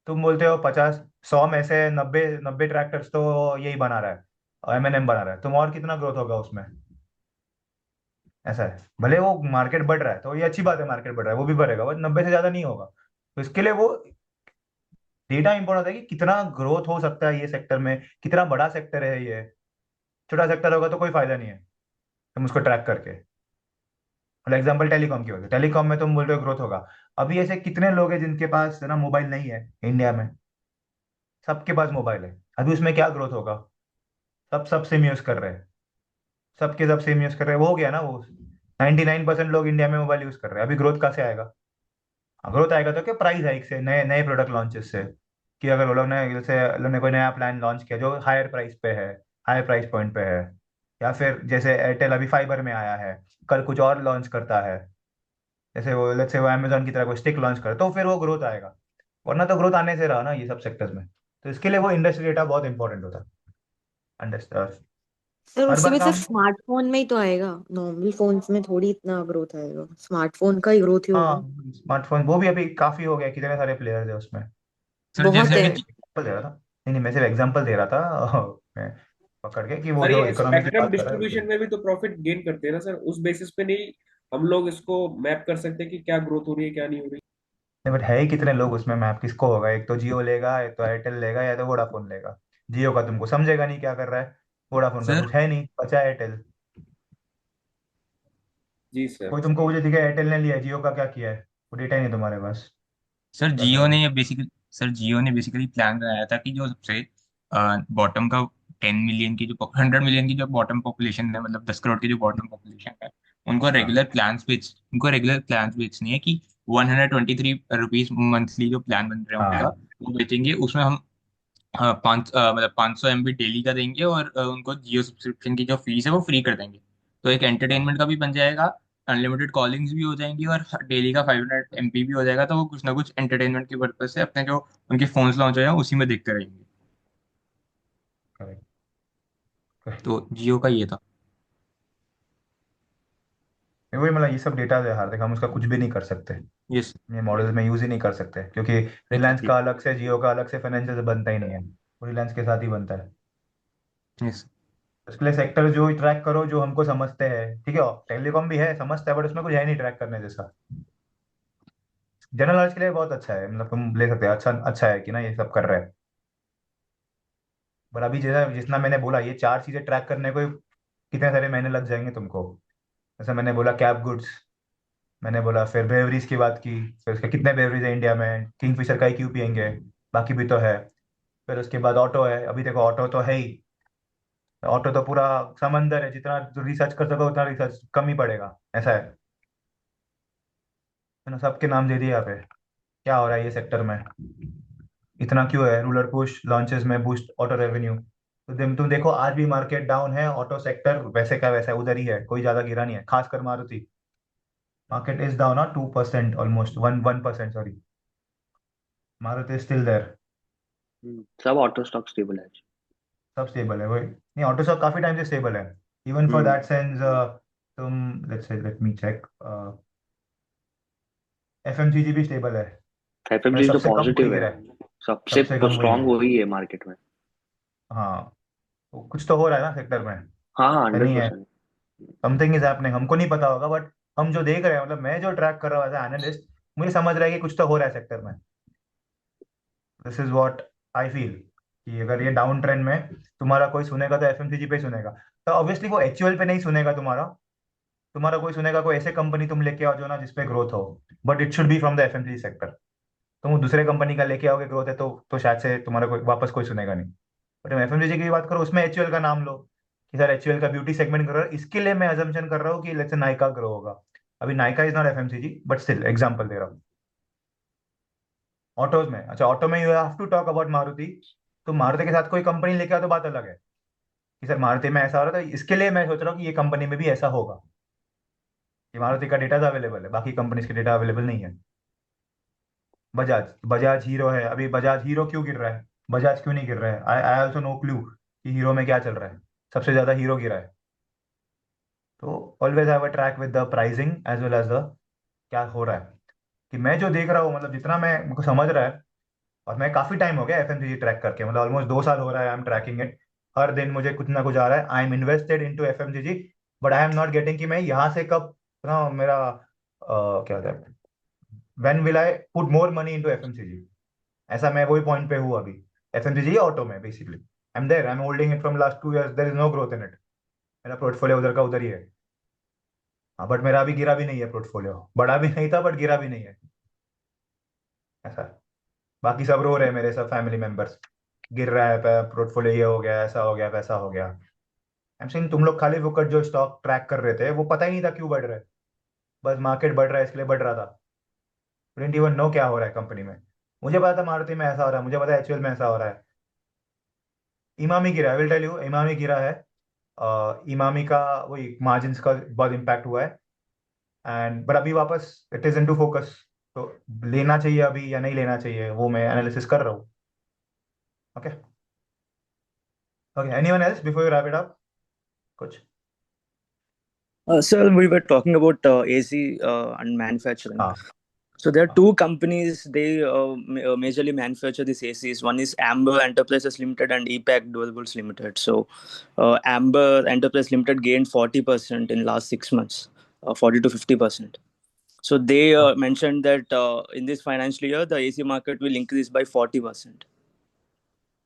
[SPEAKER 1] तुम बोलते हो 50 100 में से 90 90 ट्रैक्टर्स तो यही बना रहा है, M&M बना रहा है, तुम और कितना ग्रोथ होगा उसमें। ऐसा है, भले वो मार्केट बढ़ रहा है तो ये अच्छी बात है, मार्केट बढ़ रहा है वो भी बढ़ेगा, बट 90 से ज्यादा नहीं होगा। तो इसके लिए वो डेटा इंपॉर्टेंट है कि कितना ग्रोथ हो सकता है ये सेक्टर में, कितना बड़ा सेक्टर है ये। छोटा सेक्टर होगा तो कोई फायदा नहीं है तुम उसको ट्रैक करके। मतलब एग्जांपल टेलीकॉम की होगी, टेलीकॉम में तुम बोल रहे हो ग्रोथ होगा। अभी ऐसे कितने लोग हैं जिनके पास है ना मोबाइल नहीं है इंडिया में। सबके पास मोबाइल है, अभी उसमें क्या ग्रोथ होगा। सब सब सिम यूज कर रहे हैं, सबके सब सिम यूज कर रहे हैं, वो हो गया ना वो। 99% लोग इंडिया में मोबाइल यूज कर रहे हैं, अभी ग्रोथ कहाँ से आएगा। ग्रोथ आएगा तो क्या, प्राइस हाइक से, नए नए प्रोडक्ट लॉन्चेस से। कि अगर वो लोग ने, जैसे लोग ने कोई नया प्लान लॉन्च किया जो हायर प्राइस पे है, हायर प्राइस पॉइंट पे है, या फिर जैसे एयरटेल अभी फाइबर में आया है, कल कुछ और लॉन्च करता है, जैसे वो लेट्स से वो अमेजोन की तरह कोई स्टिक लॉन्च करे, तो फिर वो ग्रोथ आएगा। वरना तो ग्रोथ आने से रहा ना ये सब सेक्टर्स में। तो इसके लिए वो इंडस्ट्री डेटा बहुत इंपॉर्टेंट होता है। अंडरस्टैंड।
[SPEAKER 8] सर
[SPEAKER 1] हर
[SPEAKER 8] उससे
[SPEAKER 1] बार
[SPEAKER 8] भी सिर्फ
[SPEAKER 1] काम।
[SPEAKER 8] स्मार्टफोन में ही तो आएगा, नॉर्मल फोन्स में थोड़ी इतना ग्रोथ आएगा, स्मार्टफोन का ही ग्रोथ ही
[SPEAKER 1] हाँ,
[SPEAKER 8] होगा।
[SPEAKER 1] स्मार्टफोन वो भी अभी काफी हो गया, कितने सारे प्लेयर्स है उसमें।
[SPEAKER 5] सर
[SPEAKER 8] बहुत
[SPEAKER 5] जैसे
[SPEAKER 8] है।
[SPEAKER 5] अभी
[SPEAKER 1] एग्जाम्पल दे रहा था, नहीं नहीं, मैं सिर्फ एग्जाम्पल दे रहा था मैं पकड़ के कि वो
[SPEAKER 3] सर
[SPEAKER 1] जो
[SPEAKER 3] ये
[SPEAKER 1] इकोनॉमी की
[SPEAKER 3] स्पेक्ट्रम
[SPEAKER 1] बात कर रहा है
[SPEAKER 3] डिस्ट्रीब्यूशन
[SPEAKER 1] उसमें।
[SPEAKER 3] में भी तो प्रॉफिट गेन करते हैं ना सर, उस बेसिस पे नहीं हम लोग इसको मैप कर सकते कि क्या ग्रोथ हो रही है क्या नहीं हो रही?
[SPEAKER 1] नहीं बट है ही कितने लोग उसमें, मैप किसको होगा, एक तो जियो लेगा, एक तो एयरटेल लेगा, या तो वोडाफोन लेगा। जियो का तुमको समझेगा नहीं क्या कर रहा है, वोडाफोन का
[SPEAKER 5] सर
[SPEAKER 1] कुछ है नहीं, बचा है एयरटेल।
[SPEAKER 3] जी सर।
[SPEAKER 1] कोई तुमको मुझे दिखे एयरटेल ने लिया है, जियो का क्या किया है, वो डेटा ही नहीं तुम्हारे पास।
[SPEAKER 5] सर जियो
[SPEAKER 1] बताओ।
[SPEAKER 5] ने बेसिकली सर जियो ने बेसिकली प्लान बनाया था कि जो सबसे बॉटम का 10 मिलियन की जो 100 मिलियन की जो बॉटम पॉपुलेशन है, मतलब 10 करोड़ की जो बॉटम पॉपुलेशन है,
[SPEAKER 1] हाँ
[SPEAKER 5] उनको रेगुलर प्लान्स बेचनी है कि 123 रुपीज मंथली जो प्लान बन रहा है उनका,
[SPEAKER 1] हाँ।
[SPEAKER 5] वो बेचेंगे। उसमें हम 500 MB डेली का देंगे, और उनको जियो सब्सक्रिप्शन की जो फीस है वो फ्री कर देंगे। तो एक
[SPEAKER 1] हाँ
[SPEAKER 5] एंटरटेनमेंट का भी बन जाएगा, अनलिमिटेड कॉलिंग्स भी हो जाएंगी, और डेली का 500 MB भी हो जाएगा। तो वो कुछ ना कुछ एंटरटेनमेंट के पर्पज से अपने जो उनके फोन्स लॉन्च हो जाए उसी में देखते रहेंगे।
[SPEAKER 1] करेक्ट।
[SPEAKER 5] तो जियो का ये था।
[SPEAKER 1] वही मतलब ये सब डेटा है हार्दिक, हम उसका कुछ भी नहीं कर सकते,
[SPEAKER 5] यस
[SPEAKER 1] ये मॉडल्स में यूज ही नहीं कर सकते, क्योंकि रिलायंस
[SPEAKER 5] एग्जैक्टली।
[SPEAKER 1] का अलग से, जियो का अलग से फाइनेंशियल बनता ही नहीं है, वो रिलायंस के साथ ही बनता है।
[SPEAKER 5] यस
[SPEAKER 1] उसके लिए सेक्टर जो ट्रैक करो जो हमको समझते हैं, ठीक है, टेलीकॉम भी है समझता है, बट उसमें कुछ है नहीं ट्रैक करने जैसा। जनरल नॉलेज के लिए बहुत अच्छा है, मतलब तुम ले सकते हो, अच्छा अच्छा है कि ना ये सब कर रहे हैं। पर अभी जैसा जितना मैंने बोला, ये चार चीजें ट्रैक करने को कितने सारे महीने लग जाएंगे तुमको। जैसे मैंने बोला कैप गुड्स, मैंने बोला, फिर बेवरीज की बात की, फिर उसके कितने बेवरीज है इंडिया में, किंगफिशर का ही क्यों पियेंगे, बाकी भी तो है। फिर उसके बाद ऑटो है, अभी देखो ऑटो तो है ही, ऑटो तो पूरा समंदर है, जितना रिसर्च कर सको उतना रिसर्च कम ही पड़ेगा, ऐसा है ना, सबके नाम दे दिए यहाँ पे। क्या हो रहा है ये सेक्टर में, इतना क्यों है रूलर पुश लॉन्चेस में, बूस्ट ऑटो रेवेन्यू। तो तुम देखो आज भी मार्केट डाउन है, ऑटो सेक्टर वैसे का वैसा उधर ही है, कोई ज्यादा गिरा नहीं है, खासकर Maruti. Market is down 2%, almost 1%, sorry. Maruti still there.
[SPEAKER 2] सब ऑटो स्टॉक स्टेबल है।
[SPEAKER 1] सब स्टेबल है, वही नहीं, ऑटो सब काफी टाइम से स्टेबल है। इवन फॉर दैट सेंस, तुम लेट मी चेक, एफएमसीजी भी स्टेबल है, मतलब
[SPEAKER 2] एफएमजी तो
[SPEAKER 1] सबसे कम वही
[SPEAKER 2] पॉजिटिव है,
[SPEAKER 1] गिरा है,
[SPEAKER 2] सबसे
[SPEAKER 1] सबसे कम वही
[SPEAKER 2] स्ट्रांग
[SPEAKER 1] है।
[SPEAKER 2] वही है मार्केट में।
[SPEAKER 1] हाँ, तो कुछ तो हो रहा है ना सेक्टर में,
[SPEAKER 2] हाँ हाँ,
[SPEAKER 1] नहीं है,
[SPEAKER 2] 100%।
[SPEAKER 1] समथिंग इज हैपनिंग, हमको नहीं पता होगा, बट हम जो देख रहे हैं, मतलब मैं जो ट्रैक कर रहा हूँ एज एनालिस्ट, मुझे समझ रहा है कि कुछ तो हो रहा है सेक्टर में। This is what I feel, कि अगर ये डाउन ट्रेंड में तुम्हारा कोई सुनेगा तो एफएमसीजी पे ही सुनेगा। तो ऑब्वियसली वो एचयूएल पे नहीं सुनेगा तुम्हारा, तुम्हारा कोई सुनेगा कोई ऐसे कंपनी तुम लेके आओ जो ना जिसपे ग्रोथ हो, but it should be from the FMCG sector. तुम दूसरे कंपनी का लेके आओगे, ग्रोथ है तो शायद से तुम्हारा कोई वापस कोई सुनेगा नहीं। बट मैं एफएमसीजी की बात करो, उसमें एचयूएल का नाम लो, कि सर एचयूएल का ब्यूटी सेगमेंट कर रहा है, इसके लिए मैं अजम्पशन कर रहा हूँ कि लेट्स से नायका ग्रो होगा। अभी Nykaa is not FMCG, but still example दे रहा हूँ। ऑटोज में, अच्छा ऑटो में you have to talk about Maruti. तो मारुति के साथ कोई कंपनी लेके आओ तो बात अलग है, कि सर मारुति में ऐसा हो रहा था, इसके लिए मैं सोच रहा हूँ कि ये कंपनी में भी ऐसा होगा। ये मारुति का डेटा तो अवेलेबल है, बाकी कंपनीज के डेटा अवेलेबल नहीं है। बजाज, बजाज हीरो है, अभी बजाज हीरो क्यों गिर रहा है, बजाज क्यों नहीं गिर रहा है, आई आई ऑल्सो नो क्लू कि हीरो में क्या चल रहा है, सबसे ज्यादा हीरो गिरा है। तो always have a track with the pricing as well as the क्या हो रहा है। कि मैं जो देख रहा हूँ, मतलब जितना मैं मेरे को समझ रहा है, और मैं काफी टाइम हो गया एफएमसीजी ट्रैक करके, मतलब ऑलमोस्ट 2 साल हो रहा है, आई एम ट्रैकिंग इट। हर दिन मुझे कुछ ना कुछ आ रहा है, I am invested into FMCG, but I am not getting कि मैं यहाँ से कब ना मेरा क्या होता है, when will I put more money into FMCG. ऐसा मैं वही पॉइंट पे हूँ अभी, एफएमसीजी ऑटो में basically I am there, I am holding it from last 2 years, there is no growth in it. मेरा पोर्टफोलियो उधर का उधर ही है। हाँ, बट मेरा अभी गिरा भी नहीं है पोर्टफोलियो, बढ़ा भी नहीं था बट गिरा भी नहीं है, ऐसा है। बाकी सब रो रहे हैं, मेरे सब फैमिली मेंबर्स, गिर रहा है पोर्टफोलियो, ये हो गया, ऐसा हो गया, वैसा हो गया। आई एम सेइंग तुम लोग खाली फुकट जो स्टॉक ट्रैक कर रहे थे, वो पता ही नहीं था क्यों बढ़ रहा है, बस मार्केट बढ़ रहा है इसलिए बढ़ रहा था, डिडंट इवन नो क्या हो रहा है कंपनी में। मुझे पता था मारुति में ऐसा हो रहा है, मुझे पता है एचयूएल में ऐसा हो रहा है। इमामी गिरा है, विल टेल यू, इमामी गिरा है। इमामी का वही मार्जिन्स का बहुत इम्पैक्ट हुआ है, एंड बट अभी वापस इट इज इनटू फोकस। तो लेना चाहिए अभी या नहीं लेना चाहिए, वो मैं एनालिसिस कर रहा हूँ। Okay, okay, anyone else before you wrap it up, कुछ।
[SPEAKER 9] Sir, we were talking about AC and manufacturing.
[SPEAKER 1] हाँ
[SPEAKER 9] So there are
[SPEAKER 1] हाँ
[SPEAKER 9] two companies. They majorly manufacture these ACs. One is Amber Enterprises Limited and EPAC Durables Limited. So Amber Enterprise Limited gained 40% in last 6 months, 40 to 50%. So they
[SPEAKER 1] हाँ
[SPEAKER 9] mentioned that in this financial year the AC market will increase by 40%.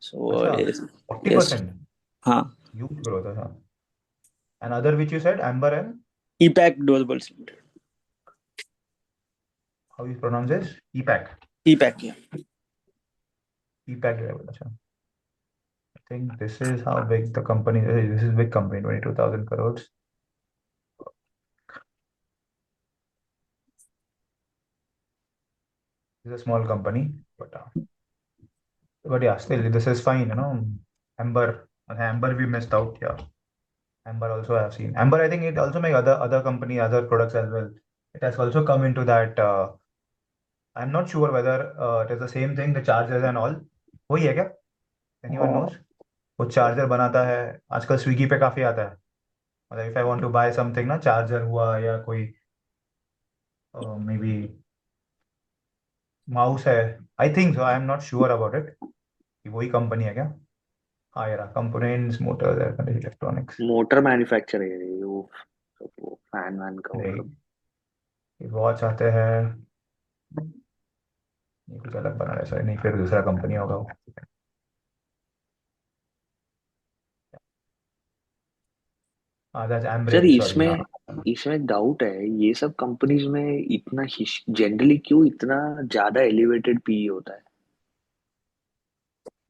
[SPEAKER 9] So
[SPEAKER 1] अच्छा,
[SPEAKER 9] yes,
[SPEAKER 1] 40%,
[SPEAKER 9] huh.
[SPEAKER 1] Huge growth है, हाँ। And other which you said, Amber and
[SPEAKER 9] EPAC Durables Limited.
[SPEAKER 1] How you pronounce this, EPACK,
[SPEAKER 9] EPAC, yeah.
[SPEAKER 1] EPACK, अच्छा। I think this is how big the company is. This is big company, 22,000 crores. It's a small company, but yeah, still this is fine, you know. Amber we missed out, yeah. Amber also I have seen. Amber, I think it also make other company, other products as well. It has also come into that. I'm not sure whether it is the same thing, the chargers and all. वही है क्या? Anyone knows? वो charger बनाता है, आजकल Swiggy पे काफी आता है। मतलब if I want to buy something ना, चार्जर हुआ या कोई मे बी माउस है, I think so, I am not sure about it कि वही कंपनी है क्या। हाँ यार, components, motors, air condition, electronics.
[SPEAKER 2] Motor manufacture है ये, वो फैन वैन का वो सब।
[SPEAKER 1] नहीं, वॉच आते हैं, ये कुछ अलग बना रहा है, सॉरी, नहीं, फिर दूसरा कंपनी होगा वो। आज
[SPEAKER 2] सर
[SPEAKER 1] एम्ब्रेज, सॉरी, हाँ।
[SPEAKER 2] इसमें डाउट है, ये सब कंपनीज में इतना जनरली क्यों इतना ज्यादा एलिवेटेड पीई होता है?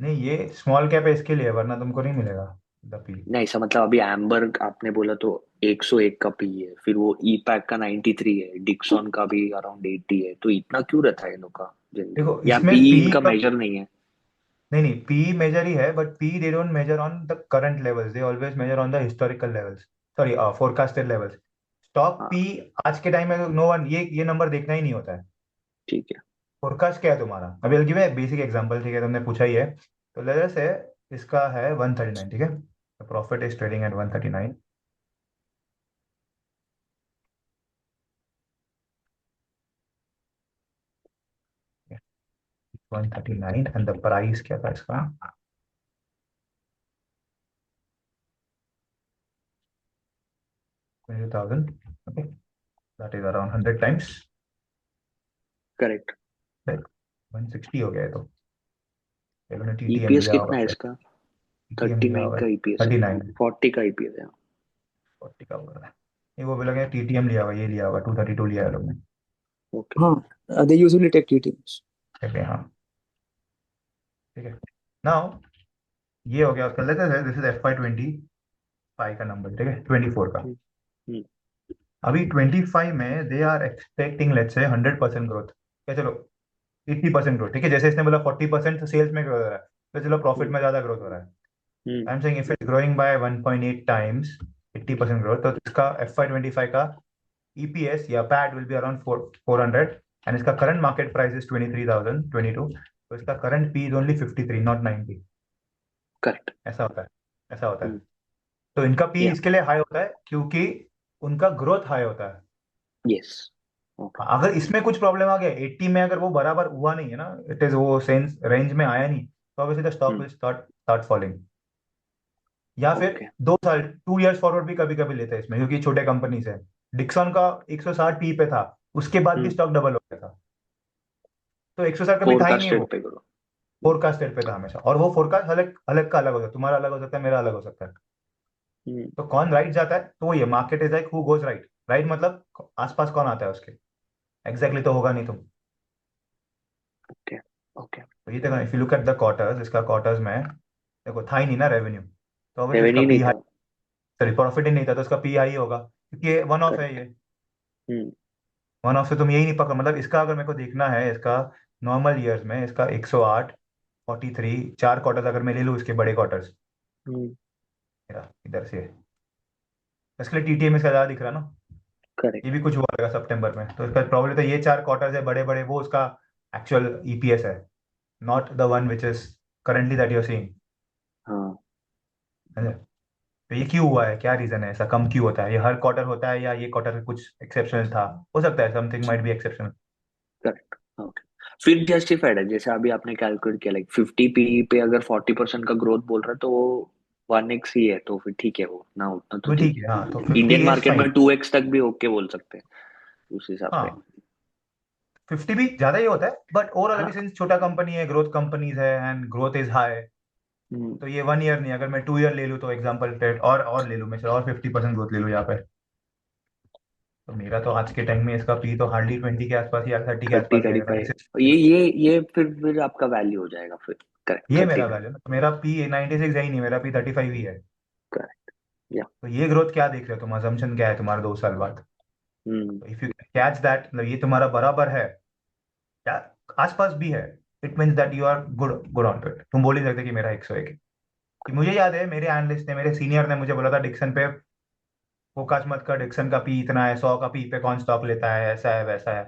[SPEAKER 1] नहीं, ये स्मॉल कैप है इसके लिए, वरना तुमको नहीं मिलेगा द पी।
[SPEAKER 2] नहीं, ऐसा मतलब अभी एम्बर आपने बोला तो 101 का पी है, फिर वो ई पैक का 93 है, डिक्सॉन का भी अराउंड 80 है, तो इतना क्यों रहता है इन लोग का जनरली?
[SPEAKER 1] देखो
[SPEAKER 2] या
[SPEAKER 1] इसमें
[SPEAKER 2] पी
[SPEAKER 1] पी
[SPEAKER 2] इनका
[SPEAKER 1] का,
[SPEAKER 2] मेजर नहीं है?
[SPEAKER 1] नहीं नहीं, पी मेजर ही है, but P they don't major on the current levels, they always major on the historical levels, sorry, forecasted levels. Stock
[SPEAKER 2] हाँ,
[SPEAKER 1] पी आज के टाइम में नो वन ये नंबर देखना ही नहीं होता है।
[SPEAKER 2] ठीक है।
[SPEAKER 1] फोरकास्ट क्या है तुम्हारा, अभी गिव है बेसिक एग्जांपल, ठीक है, तुमने पूछा ही है। तो लेट्स से इसका है 139, ठीक है, profit is trading at 139। 139 and the price क्या था इसका, 20,000, okay, that is around 100 times,
[SPEAKER 2] correct.
[SPEAKER 1] 160 हो गया है। तो ये लोगों ने टीटीएम
[SPEAKER 2] ईपीएस
[SPEAKER 1] लिया
[SPEAKER 2] कितना
[SPEAKER 1] होगा,
[SPEAKER 2] है
[SPEAKER 1] फिर
[SPEAKER 2] इसका?
[SPEAKER 1] टीटीएम लिया
[SPEAKER 2] 39
[SPEAKER 1] होगा,
[SPEAKER 2] का ईपीएस है,
[SPEAKER 1] 39,
[SPEAKER 2] 40 का ईपीएस है।
[SPEAKER 1] 40 का होगा, नहीं वो भी लगे टीटीएम लिया होगा, ये लिया होगा, 232 लिया है लोग ने।
[SPEAKER 2] ओके।
[SPEAKER 9] हाँ, they usually take TTMs.
[SPEAKER 1] ठीक है, हाँ, ठीक है। नाउ ये हो गया, कर लेते हैं, दिस इज FY25 का नंबर, ठीक है, 24 का।
[SPEAKER 2] हम्म, हम्म,
[SPEAKER 1] अभी 25 में they are expecting let's say 100% growth, या चलो 80% ग्रोथ, ठीक है, जैसे इसने बोला 40% सेल्स में ग्रोथ हो रहा है, तो चलो प्रॉफिट
[SPEAKER 2] हम्म,
[SPEAKER 1] में ज्यादा ग्रोथ हो रहा है।
[SPEAKER 2] Hmm,
[SPEAKER 1] I am saying if it's growing by 1.8 times, 80% growth, तो इसका FY25 का EPS या PAT will be around 400, and इसका करंट मार्केट प्राइस इज 23,022, तो इसका current P is only 53, not 90।
[SPEAKER 2] Correct.
[SPEAKER 1] ऐसा होता है, ऐसा होता है।
[SPEAKER 2] हम्म,
[SPEAKER 1] तो इनका पी
[SPEAKER 2] या,
[SPEAKER 1] इसके लिए हाई होता है क्योंकि उनका ग्रोथ हाई होता है।
[SPEAKER 2] Yes, okay.
[SPEAKER 1] अगर इसमें कुछ प्रॉब्लम आ गया 80 में, अगर वो बराबर हुआ नहीं है ना, इट इज वो सेंस रेंज में आया नहीं, तो obviously the stock
[SPEAKER 2] hmm,
[SPEAKER 1] will start start falling. या फिर
[SPEAKER 2] ओके।
[SPEAKER 1] 2 साल, 2 इयर्स फॉरवर्ड भी कभी कभी लेते हैं इसमें, क्योंकि छोटे कंपनीज है। डिक्सन का 160 पी पे था, उसके बाद भी
[SPEAKER 2] हम्म,
[SPEAKER 1] स्टॉक डबल हो गया था, तो 160 कभी था ही नहीं
[SPEAKER 2] फोरकास्टेड
[SPEAKER 1] वो।
[SPEAKER 2] पे करो।
[SPEAKER 1] फोरकास्टेड पे था हमेशा, और वो फोरकास्ट अलग अलग का अलग हो सकता है, तुम्हारा अलग हो सकता है, मेरा अलग हो सकता है।
[SPEAKER 2] हम्म,
[SPEAKER 1] तो कौन राइट जाता है, तो ये market is like who goes right, right मतलब आसपास कौन आता है उसके, एग्जैक्टली तो होगा नहीं तुम।
[SPEAKER 2] Okay, okay.
[SPEAKER 1] तो ये देखो, if you look at the quarters, इसका क्वार्टर्स में देखो था ही नहीं ना रेवेन्यू, तो ऑब्वियसली इसका
[SPEAKER 2] रेवेन्यू
[SPEAKER 1] पी
[SPEAKER 2] नहीं
[SPEAKER 1] हाई,
[SPEAKER 2] था।
[SPEAKER 1] सॉरी प्रॉफिट ही नहीं था, तो इसका पी हाई होगा, क्योंकि ये वन ऑफ है
[SPEAKER 2] करेक्ट।
[SPEAKER 1] ये।
[SPEAKER 2] हम्म,
[SPEAKER 1] वन ऑफ से तुम यही नहीं पकड़, मतलब इसका अगर मेरे को देखना है, इसका नॉर्मल ईयर्स में इसका 108, 43, 4 क्वार्टर्स अगर मैं ले लूँ इसके बड़े क्वार्टर्स,
[SPEAKER 2] हम्म,
[SPEAKER 1] मेरा इधर से, इसके लिए TTM इसका ज्यादा दिख रहा ना। ये
[SPEAKER 2] करेक्ट।
[SPEAKER 1] भी कुछ हुआ रहेगा सितंबर में, तो इसका प्रॉब्लम, तो ये 4 क्वार्टर्स है बड़े बड़े, वो उसका एक्चुअल EPS है, not the one which is currently that you are seeing.
[SPEAKER 2] हाँ,
[SPEAKER 1] तो ये क्यों हुआ है, क्या रीजन है, ऐसा कम क्यों होता है, ये हर क्वार्टर होता है या ये क्वार्टर कुछ एक्सेप्शनल था, हो सकता है something might be exceptional.
[SPEAKER 2] Correct, okay. फिर जस्टिफाइड है, जैसे अभी आपने कैलकुलेट किया, लाइक 50 पी पे अगर 40% का ग्रोथ बोल रहा है, तो वो 1x ही है, तो फिर ठीक है, वो ना उतना तो
[SPEAKER 1] तो
[SPEAKER 2] ठीक
[SPEAKER 1] ठीक है, हाँ, तो
[SPEAKER 2] है।
[SPEAKER 1] 50
[SPEAKER 2] इंडियन
[SPEAKER 1] इज
[SPEAKER 2] मार्केट
[SPEAKER 1] फाइन।
[SPEAKER 2] में 2x तक भी ओके बोल सकते हैं उस हिसाब से।
[SPEAKER 1] हाँ, 50 भी ज्यादा ही होता है, बट ओवरऑल अभी
[SPEAKER 2] हाँ।
[SPEAKER 1] सिंस छोटा कंपनी है, ग्रोथ कंपनीज है एंड ग्रोथ इज हाई,
[SPEAKER 2] हम्म,
[SPEAKER 1] तो ये 1 ईयर नहीं, अगर मैं 2 ईयर ले लूँ तो एग्जाम्पल और ले लूँ मैं, चलो और 50% ग्रोथ ले लूँ यहाँ पे, तो मेरा तो आज के टाइम में इसका पी तो हार्डली 20 के आसपास या 30 के
[SPEAKER 2] 30,
[SPEAKER 1] आसपास ही आएगा, 36।
[SPEAKER 2] 35, ये फिर आपका वैल्यू हो जाएगा फिर। करेक्ट,
[SPEAKER 1] ये
[SPEAKER 2] 30,
[SPEAKER 1] मेरा
[SPEAKER 2] 35।
[SPEAKER 1] वैल्यू ना, तो मेरा पी 96 है ही नहीं, मेरा पी 35 ही है।
[SPEAKER 2] करेक्ट, या।
[SPEAKER 1] तो ये ग्रोथ क्या देख रहे हो तुम, अजम्पशन क्या है तुम्हारा 2 साल बाद,
[SPEAKER 2] हम्म,
[SPEAKER 1] तो इफ यू कैच दैट, मतलब ये तुम्हारा बराबर है या आसपास भी है, it means that you are good good on to it, तुम बोल ही सकते कि मेरा 101 है। कि मुझे याद है मेरे एनालिस्ट ने, मेरे सीनियर ने मुझे बोला था डिक्सन पे फोकस मत कर, डिक्सन का पी इतना है, 100 का पी पे कौन स्टॉक लेता है, ऐसा है वैसा है।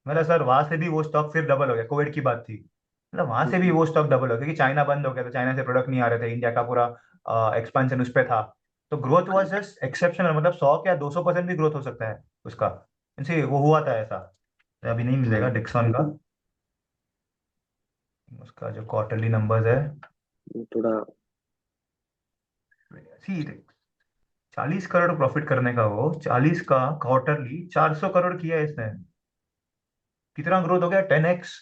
[SPEAKER 1] मतलब सर वहां से भी वो स्टॉक फिर डबल हो गया, कोविड की बात थी, मतलब वहां से भी
[SPEAKER 2] हम्म,
[SPEAKER 1] वो स्टॉक डबल हो गया, क्योंकि चाइना बंद हो गया, तो चाइना से प्रोडक्ट नहीं आ रहे थे, इंडिया का पूरा एक्सपेंशन उस पे था, तो ग्रोथ वाज जस्ट एक्सेप्शनल, मतलब 100 क्या 200% भी ग्रोथ हो सकता है उसका। इनसे वो हुआ था ऐसा। अभी नहीं मिलेगा डिक्सन का, उसका जो क्वार्टरली नंबर्स है।
[SPEAKER 2] थोड़ा
[SPEAKER 1] सी 40 करोड़ प्रॉफिट करने का, वो 40 का क्वार्टरली 400 करोड़ किया है इसने। कितना ग्रोथ हो गया, 10x।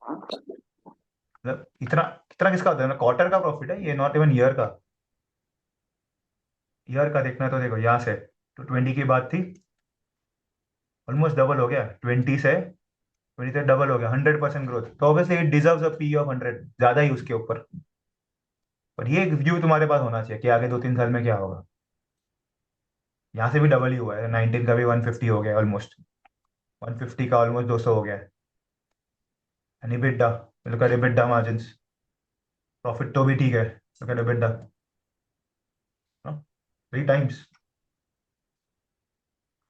[SPEAKER 1] मतलब इतना इतना किसका होता है, क्वार्टर का प्रॉफिट है ये, नॉट इवन ईयर का। ईयर का देखना है तो देखो यहाँ से, तो 20 की बात थी, ऑलमोस्ट डबल हो गया 20 से। 20 से डबल हो गया, 100% ग्रोथ, तो obviously it deserves a P of 100, ज्यादा ही उसके ऊपर। पर ये एक व्यू तुम्हारे पास होना चाहिए कि आगे 2-3 साल में क्या होगा। यहाँ से भी डबल ही हुआ है, 19 का भी 150 हो गया ऑलमोस्ट, 150 का ऑलमोस्ट 200 हो गया है। And EBITDA, look at EBITDA margins, profit तो भी ठीक है, लुक एट EBITDA 3 टाइम्स।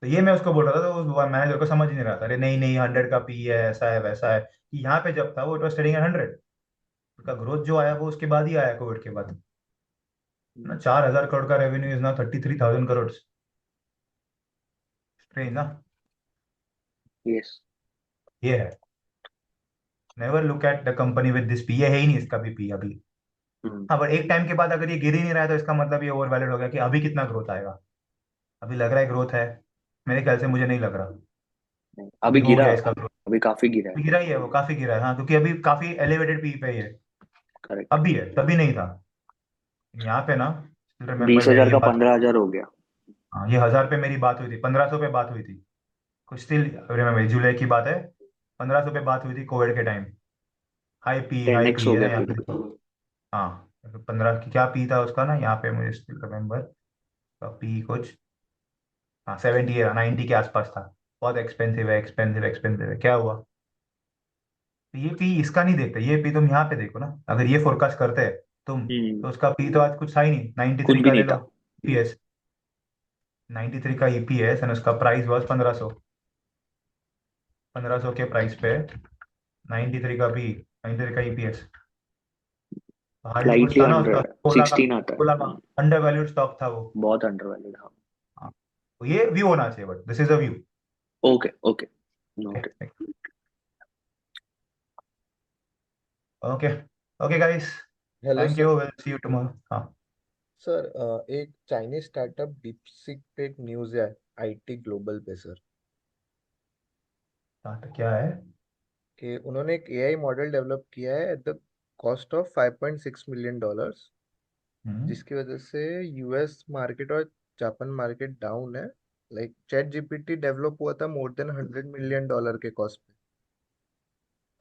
[SPEAKER 1] तो ये मैं उसको बोल रहा था, तो उस मैनेजर को समझ ही नहीं रहा था, अरे नहीं नहीं 100 का पी है, ऐसा है वैसा है, कि यहाँ पे जब था वो इट वॉज ट्रेडिंग एट 100। उसका ग्रोथ जो आया वो उसके बाद ही आया, कोविड के बाद ना। 4,000 करोड़ का रेवेन्यू इज ना 33,000 करोड़। स्ट्रेंज ना।
[SPEAKER 2] यस।
[SPEAKER 1] ये है, never look at the company with this P, ये है ही नहीं इसका भी पी अभी। हाँ, पर एक टाइम के बाद अगर ये गिर ही नहीं रहा है तो इसका मतलब ये ओवर वैलिड हो गया कि अभी कितना ग्रोथ आएगा। अभी लग रहा है ग्रोथ है, मेरे ख्याल से, मुझे नहीं लग रहा
[SPEAKER 2] अभी
[SPEAKER 1] अभी हो
[SPEAKER 2] गिरा,
[SPEAKER 1] गया इसका ग्रोथ।
[SPEAKER 2] अभी काफी गिरा है।
[SPEAKER 1] गिरा ही है, वो काफी गिरा है हाँ, क्योंकि अभी काफी एलिवेटेड पी पे ही है।
[SPEAKER 2] करेक्ट।
[SPEAKER 1] अभी है, तभी नहीं था। यहाँ पे ना,
[SPEAKER 2] बीस
[SPEAKER 1] रिमेम्बर मेरी
[SPEAKER 2] हजार
[SPEAKER 1] ये
[SPEAKER 2] का
[SPEAKER 1] बात,
[SPEAKER 2] 15,000 हो गया।
[SPEAKER 1] हाँ ये 1,000 पे मेरी बात हुई थी, 1,500 पे बात हुई थी, कुछ स्टिल रिमेम्बर, जुलाई की बात है, 1,500 पे बात हुई थी कोविड के टाइम। हाई
[SPEAKER 2] 10x
[SPEAKER 1] पी
[SPEAKER 2] हो
[SPEAKER 1] है
[SPEAKER 2] गया
[SPEAKER 1] यहाँ
[SPEAKER 2] फिर।
[SPEAKER 1] पे। हाँ, 15 की क्या पी था उसका ना, यहाँ पे मुझे स्टिल रिमेम्बर, पी कुछ, हाँ 70 या 90 के आसपास था। बहुत एक्सपेंसिव है, एक्सपेंसिव एक्सपेंसिव है, क्या हुआ। तो ये पी इसका नहीं देखते, ये पी तुम यहाँ पे देखो ना, अगर ये फोरकास्ट करते हैं तुम, तो उसका पी तो आज कुछ था ही नहीं,
[SPEAKER 2] कुछ
[SPEAKER 1] 93
[SPEAKER 2] भी
[SPEAKER 1] का ले
[SPEAKER 2] नहीं
[SPEAKER 1] लो
[SPEAKER 2] था।
[SPEAKER 1] ईपीएस, 93 का ईपीएस, एंड उसका प्राइस वॉज 1,500। 1,500 के प्राइस पे 93 का पी, 93 का ईपीएस, हार्डली कुछ
[SPEAKER 2] स्लाइटली
[SPEAKER 1] था ना उसका,
[SPEAKER 2] अंडर,
[SPEAKER 1] 16 का,
[SPEAKER 2] 16 आता है।
[SPEAKER 1] 16 का अंडर वैल्यूड स्टॉक था वो।
[SPEAKER 2] बहुत अंडर वैल्यूड। हाँ।
[SPEAKER 1] हाँ, तो ये व्यू होना चाहिए, but this is a view.
[SPEAKER 2] Okay okay, noted.
[SPEAKER 1] Okay, okay guys,
[SPEAKER 10] hello
[SPEAKER 1] thank
[SPEAKER 10] sir.
[SPEAKER 1] You, will see you tomorrow. हाँ,
[SPEAKER 10] सर एक चाइनीज स्टार्टअप डीपसीक पे एक न्यूज़ है आईटी ग्लोबल पे सर,
[SPEAKER 1] हाँ, तो क्या है।
[SPEAKER 10] कि उन्होंने एक एआई मॉडल डेवलप किया है at the cost of $5.6 million,
[SPEAKER 1] hmm,
[SPEAKER 10] जिसकी वजह से यूएस मार्केट और जापान मार्केट डाउन है। लाइक चैट जीपीटी डेवलप हुआ था मोर देन $100 मिलियन के कॉस्ट पे।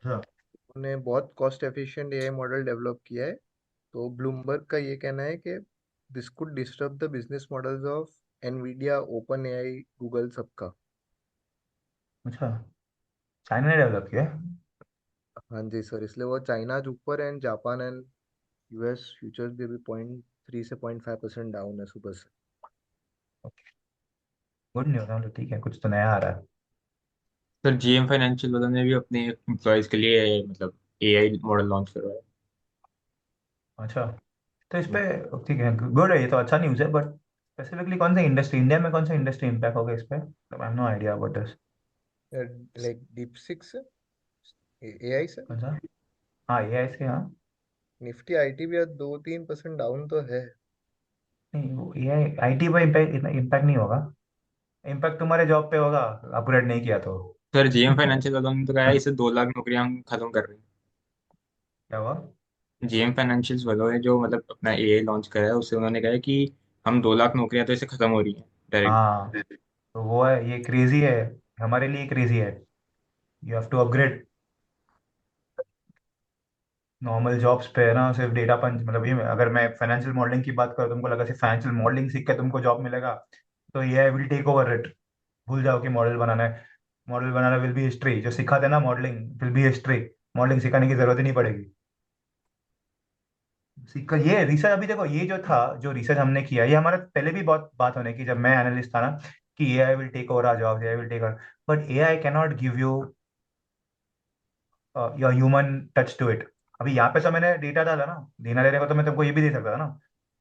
[SPEAKER 1] अच्छा,
[SPEAKER 10] उन्होंने बहुत cost efficient AI model develop किया है। तो ब्लूमबर्ग का ये कहना है कि this could disturb the business models of Nvidia, OpenAI, Google सबका।
[SPEAKER 1] अच्छा, चाइना ने डेवलप किया है?
[SPEAKER 10] हाँ जी सर, इसलिए वो चाइना आज ऊपर and Japan and US futures भी अभी 0.3 से 0.5% डाउन है सुबह से।
[SPEAKER 1] गुड न्यूज़ है, तो ठीक है, कुछ तो नया आ रहा है।
[SPEAKER 5] सर जीएम फाइनेंशियल वालों ने भी अपने एम्प्लॉयज के लिए मतलब एआई मॉडल लॉन्च करवाया।
[SPEAKER 1] अच्छा, तो इस पे ठीक है, गुड है, ये तो अच्छा न्यूज़ है, बट स्पेसिफिकली कौन सा इंडस्ट्री, इंडिया में कौन सा इंडस्ट्री इम्पैक्ट होगा इस पे, I have no idea about this.
[SPEAKER 10] Like DeepSeek AI से
[SPEAKER 1] कौन सा? हाँ, एआई से, हाँ।
[SPEAKER 10] निफ्टी आईटी भी आज 2-3% डाउन तो है।
[SPEAKER 1] नहीं, वो एआई आईटी पे इम्पैक्ट इम्पैक्ट नहीं होगा, इम्पैक्ट तुम्हारे जॉब पे होगा, अपग्रेड नहीं किया तो।
[SPEAKER 5] सर जीएम फाइनेंशियल वालों ने तो कहा है इसे 2 लाख नौकरियां हम खत्म कर रहे
[SPEAKER 1] क्या हुआ?
[SPEAKER 5] हैं। जीएम फाइनेंशियल वालों ने जो मतलब अपना एआई लॉन्च करा है उससे उन्होंने कहा है कि हम 2 लाख नौकरियां तो इसे खत्म हो रही हैं डायरेक्ट।
[SPEAKER 1] हाँ, तो वो है, ये क्रेजी है, हमारे लिए क्रेजी है। You have to upgrade. Normal jobs पे है ना, सिर्फ डेटा पंच, मतलब ये अगर मैं फाइनेंशियल मॉडलिंग की बात करूँ, तुमको लगा सिर्फ फाइनेंशियल मॉडलिंग सीख के तुमको जॉब मिलेगा, तो ये विल टेक ओवर इट। भूल जाओ कि मॉडल बनाना है। Model banana will be history, जो सिखाते हैं ना modelling will be history. Modelling सिखाने की जरूरत ही नहीं पड़ेगी। सीखा ये रिसर्च, अभी देखो ये जो था, जो रिसर्च हमने किया, ये हमारा पहले भी बहुत बात होने की, जब मैं एनालिस्ट था ना, कि AI will take over our jobs, AI will take over, but AI can not give you your human touch to it. अभी यहाँ पे तो मैंने डेटा डाला ना, देना लेने को तो मैं तुमको ये भी दे सकता था ना।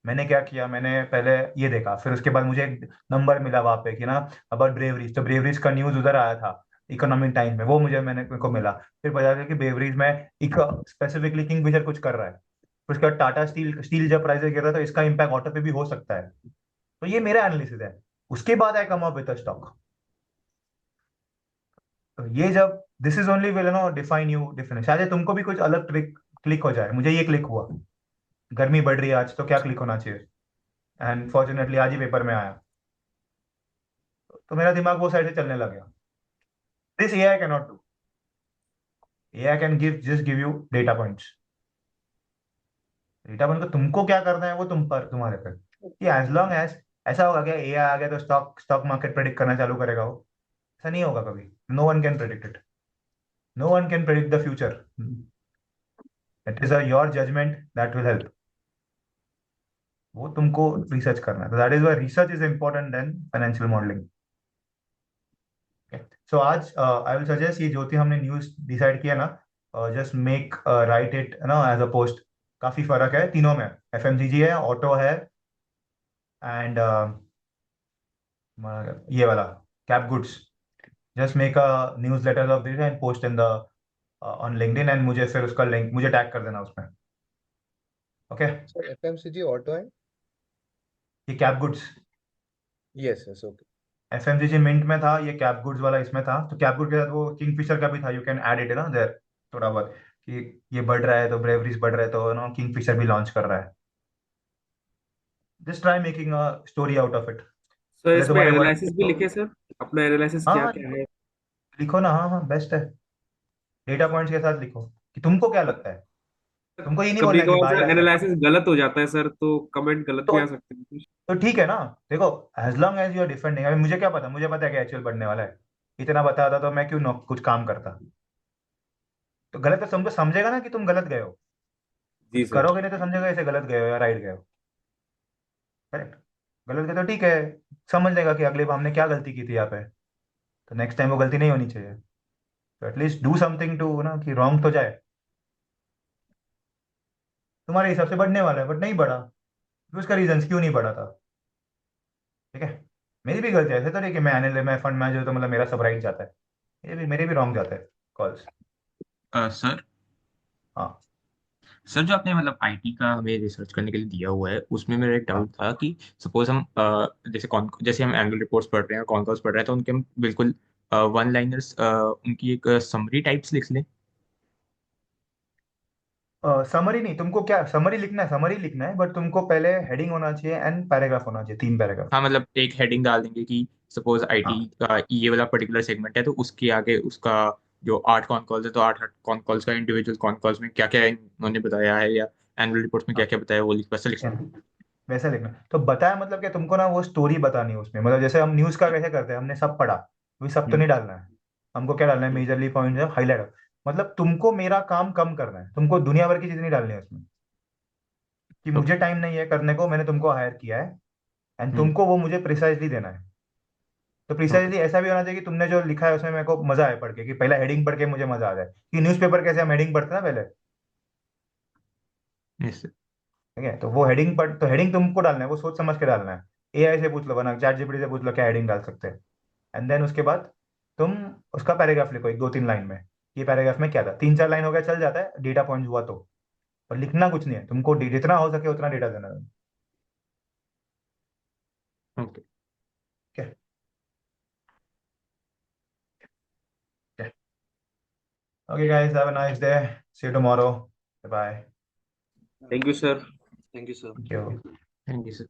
[SPEAKER 1] मैंने क्या किया, मैंने पहले ये देखा, फिर उसके बाद मुझे एक नंबर मिला वहां पे कि ना अबाउट ब्रेवरीज, तो ब्रेवरीज का न्यूज उधर आया था इकोनॉमिक टाइम में, वो मेरे को मिला। फिर पता चला कि ब्रेवरीज में एक स्पेसिफिकली किंगफिशर कुछ कर रहा है। फिर उसके बाद टाटा स्टील स्टील जब प्राइस गिर रहा है तो इसका इम्पैक्ट ऑटो पे भी हो सकता है। तो ये मेरा एनालिसिस है। उसके बाद I come up with stock. तो ये जब this is only will no define you difference, शायद तुमको भी कुछ अलग ट्रिक क्लिक हो जाए। मुझे ये क्लिक हुआ, गर्मी बढ़ रही है आज तो क्या क्लिक होना चाहिए, एंड फॉर्चुनेटली आज ही पेपर में आया। तो मेरा दिमाग वो साइड से चलने लग गया। This AI can not do. AI can give just give you data points. Data point को तुमको क्या करना है वो तुम्हारे पर, कि एज लॉन्ग एज ऐसा होगा क्या एआई आ गया तो स्टॉक स्टॉक मार्केट प्रेडिक्ट करना चालू करेगा वो? ऐसा नहीं होगा कभी। No one can predict it. No one can predict the future. It is your judgement that will help. वो तुमको रिसर्च करना है, तो that is why research is important then financial modelling. So आज आई विल सजेस्ट, ये जो भी हमने न्यूज डिसाइड किया ना, जस्ट मेक राइट इट ना एज अ पोस्ट। काफी फर्क है तीनों में, एफएमसीजी है, ऑटो है, एंड ये वाला cap goods. Just make a newsletter of this and post in the on LinkedIn, and मुझे फिर उसका लिंक मुझे टैग कर देना उसमें। ओके।
[SPEAKER 10] सर एफएमसीजी ऑटो है?
[SPEAKER 1] ये cap goods,
[SPEAKER 10] yes yes okay.
[SPEAKER 1] FMCG Mint में था, ये कैप गुड्स वाला इसमें था। तो कैप गुड के साथ वो किंगफिशर का भी था, यू कैन ऐड इट ना देयर थोड़ा बहुत, कि ये बढ़ रहा है तो ब्रेवरीज बढ़ रहा है तो नो किंगफिशर भी लॉन्च कर रहा है। Just try making a story out of it.
[SPEAKER 3] Sir
[SPEAKER 1] पहले
[SPEAKER 3] इसमें
[SPEAKER 1] तुम्हारे वर्ड
[SPEAKER 3] एनालिसिस भी लिखे सर, अपना एनालिसिस
[SPEAKER 1] हाँ
[SPEAKER 3] क्या
[SPEAKER 1] हाँ
[SPEAKER 3] क्या है।
[SPEAKER 1] लिखो ना, हाँ हाँ बेस्ट है। डेटा पॉइंट्स के साथ लिखो कि तुमको क्या लगता है। तुमको ये नहीं
[SPEAKER 3] कभी
[SPEAKER 1] बोलना है कि
[SPEAKER 3] कभार
[SPEAKER 1] भाई
[SPEAKER 3] सर
[SPEAKER 1] ऐसा है।
[SPEAKER 3] एनालिसिस गलत हो जाता है सर, तो कमेंट गलत भी
[SPEAKER 1] तो
[SPEAKER 3] आ सकते हैं।
[SPEAKER 1] तो ठीक है ना। देखो, as long as you are defending, अभी मुझे क्या पता, मुझे पता है कि एक्चुअल बढ़ने वाला है। इतना बता था तो मैं क्यों कुछ काम करता। तो गलत तो तुमको समझेगा ना कि तुम गलत गए हो।
[SPEAKER 3] जी
[SPEAKER 1] कुछ
[SPEAKER 3] सर।
[SPEAKER 1] करोगे नहीं तो समझेगा ऐसे गलत गए हो या राइट गए हो। करेक्ट। गलत गए तो ठीक है, समझ लेगा कि अगले बार हमने क्या गलती की थी यहाँ पे, तो नेक्स्ट टाइम वो गलती नहीं होनी चाहिए। तो एटलीस्ट डू समथिंग टू ना, कि रॉन्ग तो जाए। तुम्हारे हिसाब से बढ़ने वाला है बट नहीं बढ़ा, तो उसका रीजन क्यों नहीं बढ़ा था। ठीक है। मेरी भी गलती है, ऐसे तो नहीं कि मैं आने मैं फंड मैनेजर तो मतलब मेरा सब राइट जाता है। मेरे भी रॉन्ग जाते हैं कॉल्स।
[SPEAKER 5] सर
[SPEAKER 1] हाँ
[SPEAKER 5] सर जो आपने मतलब आईटी का हमें रिसर्च करने के लिए दिया हुआ है, उसमें मेरा एक
[SPEAKER 1] हाँ
[SPEAKER 5] डाउट था कि सपोज हम जैसे हम एनुअल रिपोर्ट्स पढ़ रहे हैं, कॉन्कॉल्स पढ़ रहे हैं, तो उनके हम बिल्कुल वन लाइनर्स उनकी एक समरी टाइप्स लिख लें।
[SPEAKER 1] समरी नहीं, तुमको क्या समरी लिखना है, समरी लिखना है बट तुमको पहले हेडिंग होना चाहिए एंड पैराग्राफ होना चाहिए, 3 पैराग्राफ।
[SPEAKER 5] हाँ मतलब एक हेडिंग डाल देंगे कि सपोज आईटी
[SPEAKER 1] हाँ
[SPEAKER 5] का ये वाला पर्टिकुलर सेगमेंट है, तो उसके आगे उसका जो 8 कॉन्कॉल्स है, तो 8 कॉन्कॉल्स का इंडिविजुअल कॉन्कॉल्स में क्या क्या इन्होंने बताया है, या एनुअल रिपोर्ट्स में क्या
[SPEAKER 1] हाँ
[SPEAKER 5] क्या बताया है, वो वैसे लिख सकते हैं।
[SPEAKER 1] वैसा लिखना। तो बताया मतलब क्या, तुमको ना वो स्टोरी बतानी है उसमें, मतलब जैसे हम न्यूज का कैसे करते हैं, हमने सब पढ़ा, वही सब तो
[SPEAKER 5] हम्म,
[SPEAKER 1] नहीं डालना है। हमको क्या डालना है, मेजरली पॉइंट हाईलाइट। मतलब तुमको मेरा काम कम करना है, तुमको दुनिया भर की चीजें नहीं डालनी है उसमें। कि मुझे
[SPEAKER 5] ओके।
[SPEAKER 1] टाइम नहीं है करने को, मैंने तुमको हायर किया है, एंड
[SPEAKER 5] हम्म।
[SPEAKER 1] तुमको वो मुझे प्रिसाइजली देना है। तो
[SPEAKER 5] ओके।
[SPEAKER 1] प्रिसाइजली ऐसा भी होना चाहिए कि तुमने जो लिखा है उसमें मेरे को मजा आए पढ़ के, कि पहला हेडिंग पढ़ के मुझे मजा आ जाए, कि न्यूज़पेपर कैसे हम हेडिंग पढ़ते हैं ना पहले।
[SPEAKER 5] Yes sir.
[SPEAKER 1] ठीक है, तो वो हेडिंग पढ़, तो हेडिंग तुमको डालना है, वो सोच समझ के डालना है। एआई से पूछ लो, वरना चैट जीपीटी से पूछ लो क्या हेडिंग डाल सकते हैं। एंड देन उसके बाद तुम उसका पैराग्राफ लिखो, 1 2 3 लाइन में। ये पैराग्राफ में क्या था, 3 4 लाइन हो गया चल जाता है, डेटा पॉइंट हुआ तो। और लिखना कुछ नहीं है तुमको, जितना हो सके उतना डेटा देना है।
[SPEAKER 5] ओके।
[SPEAKER 1] ठीक है। Okay guys, have a nice day, see you tomorrow, bye.
[SPEAKER 3] Thank you sir. Thank you sir.
[SPEAKER 1] Thank you.
[SPEAKER 5] Thank you sir.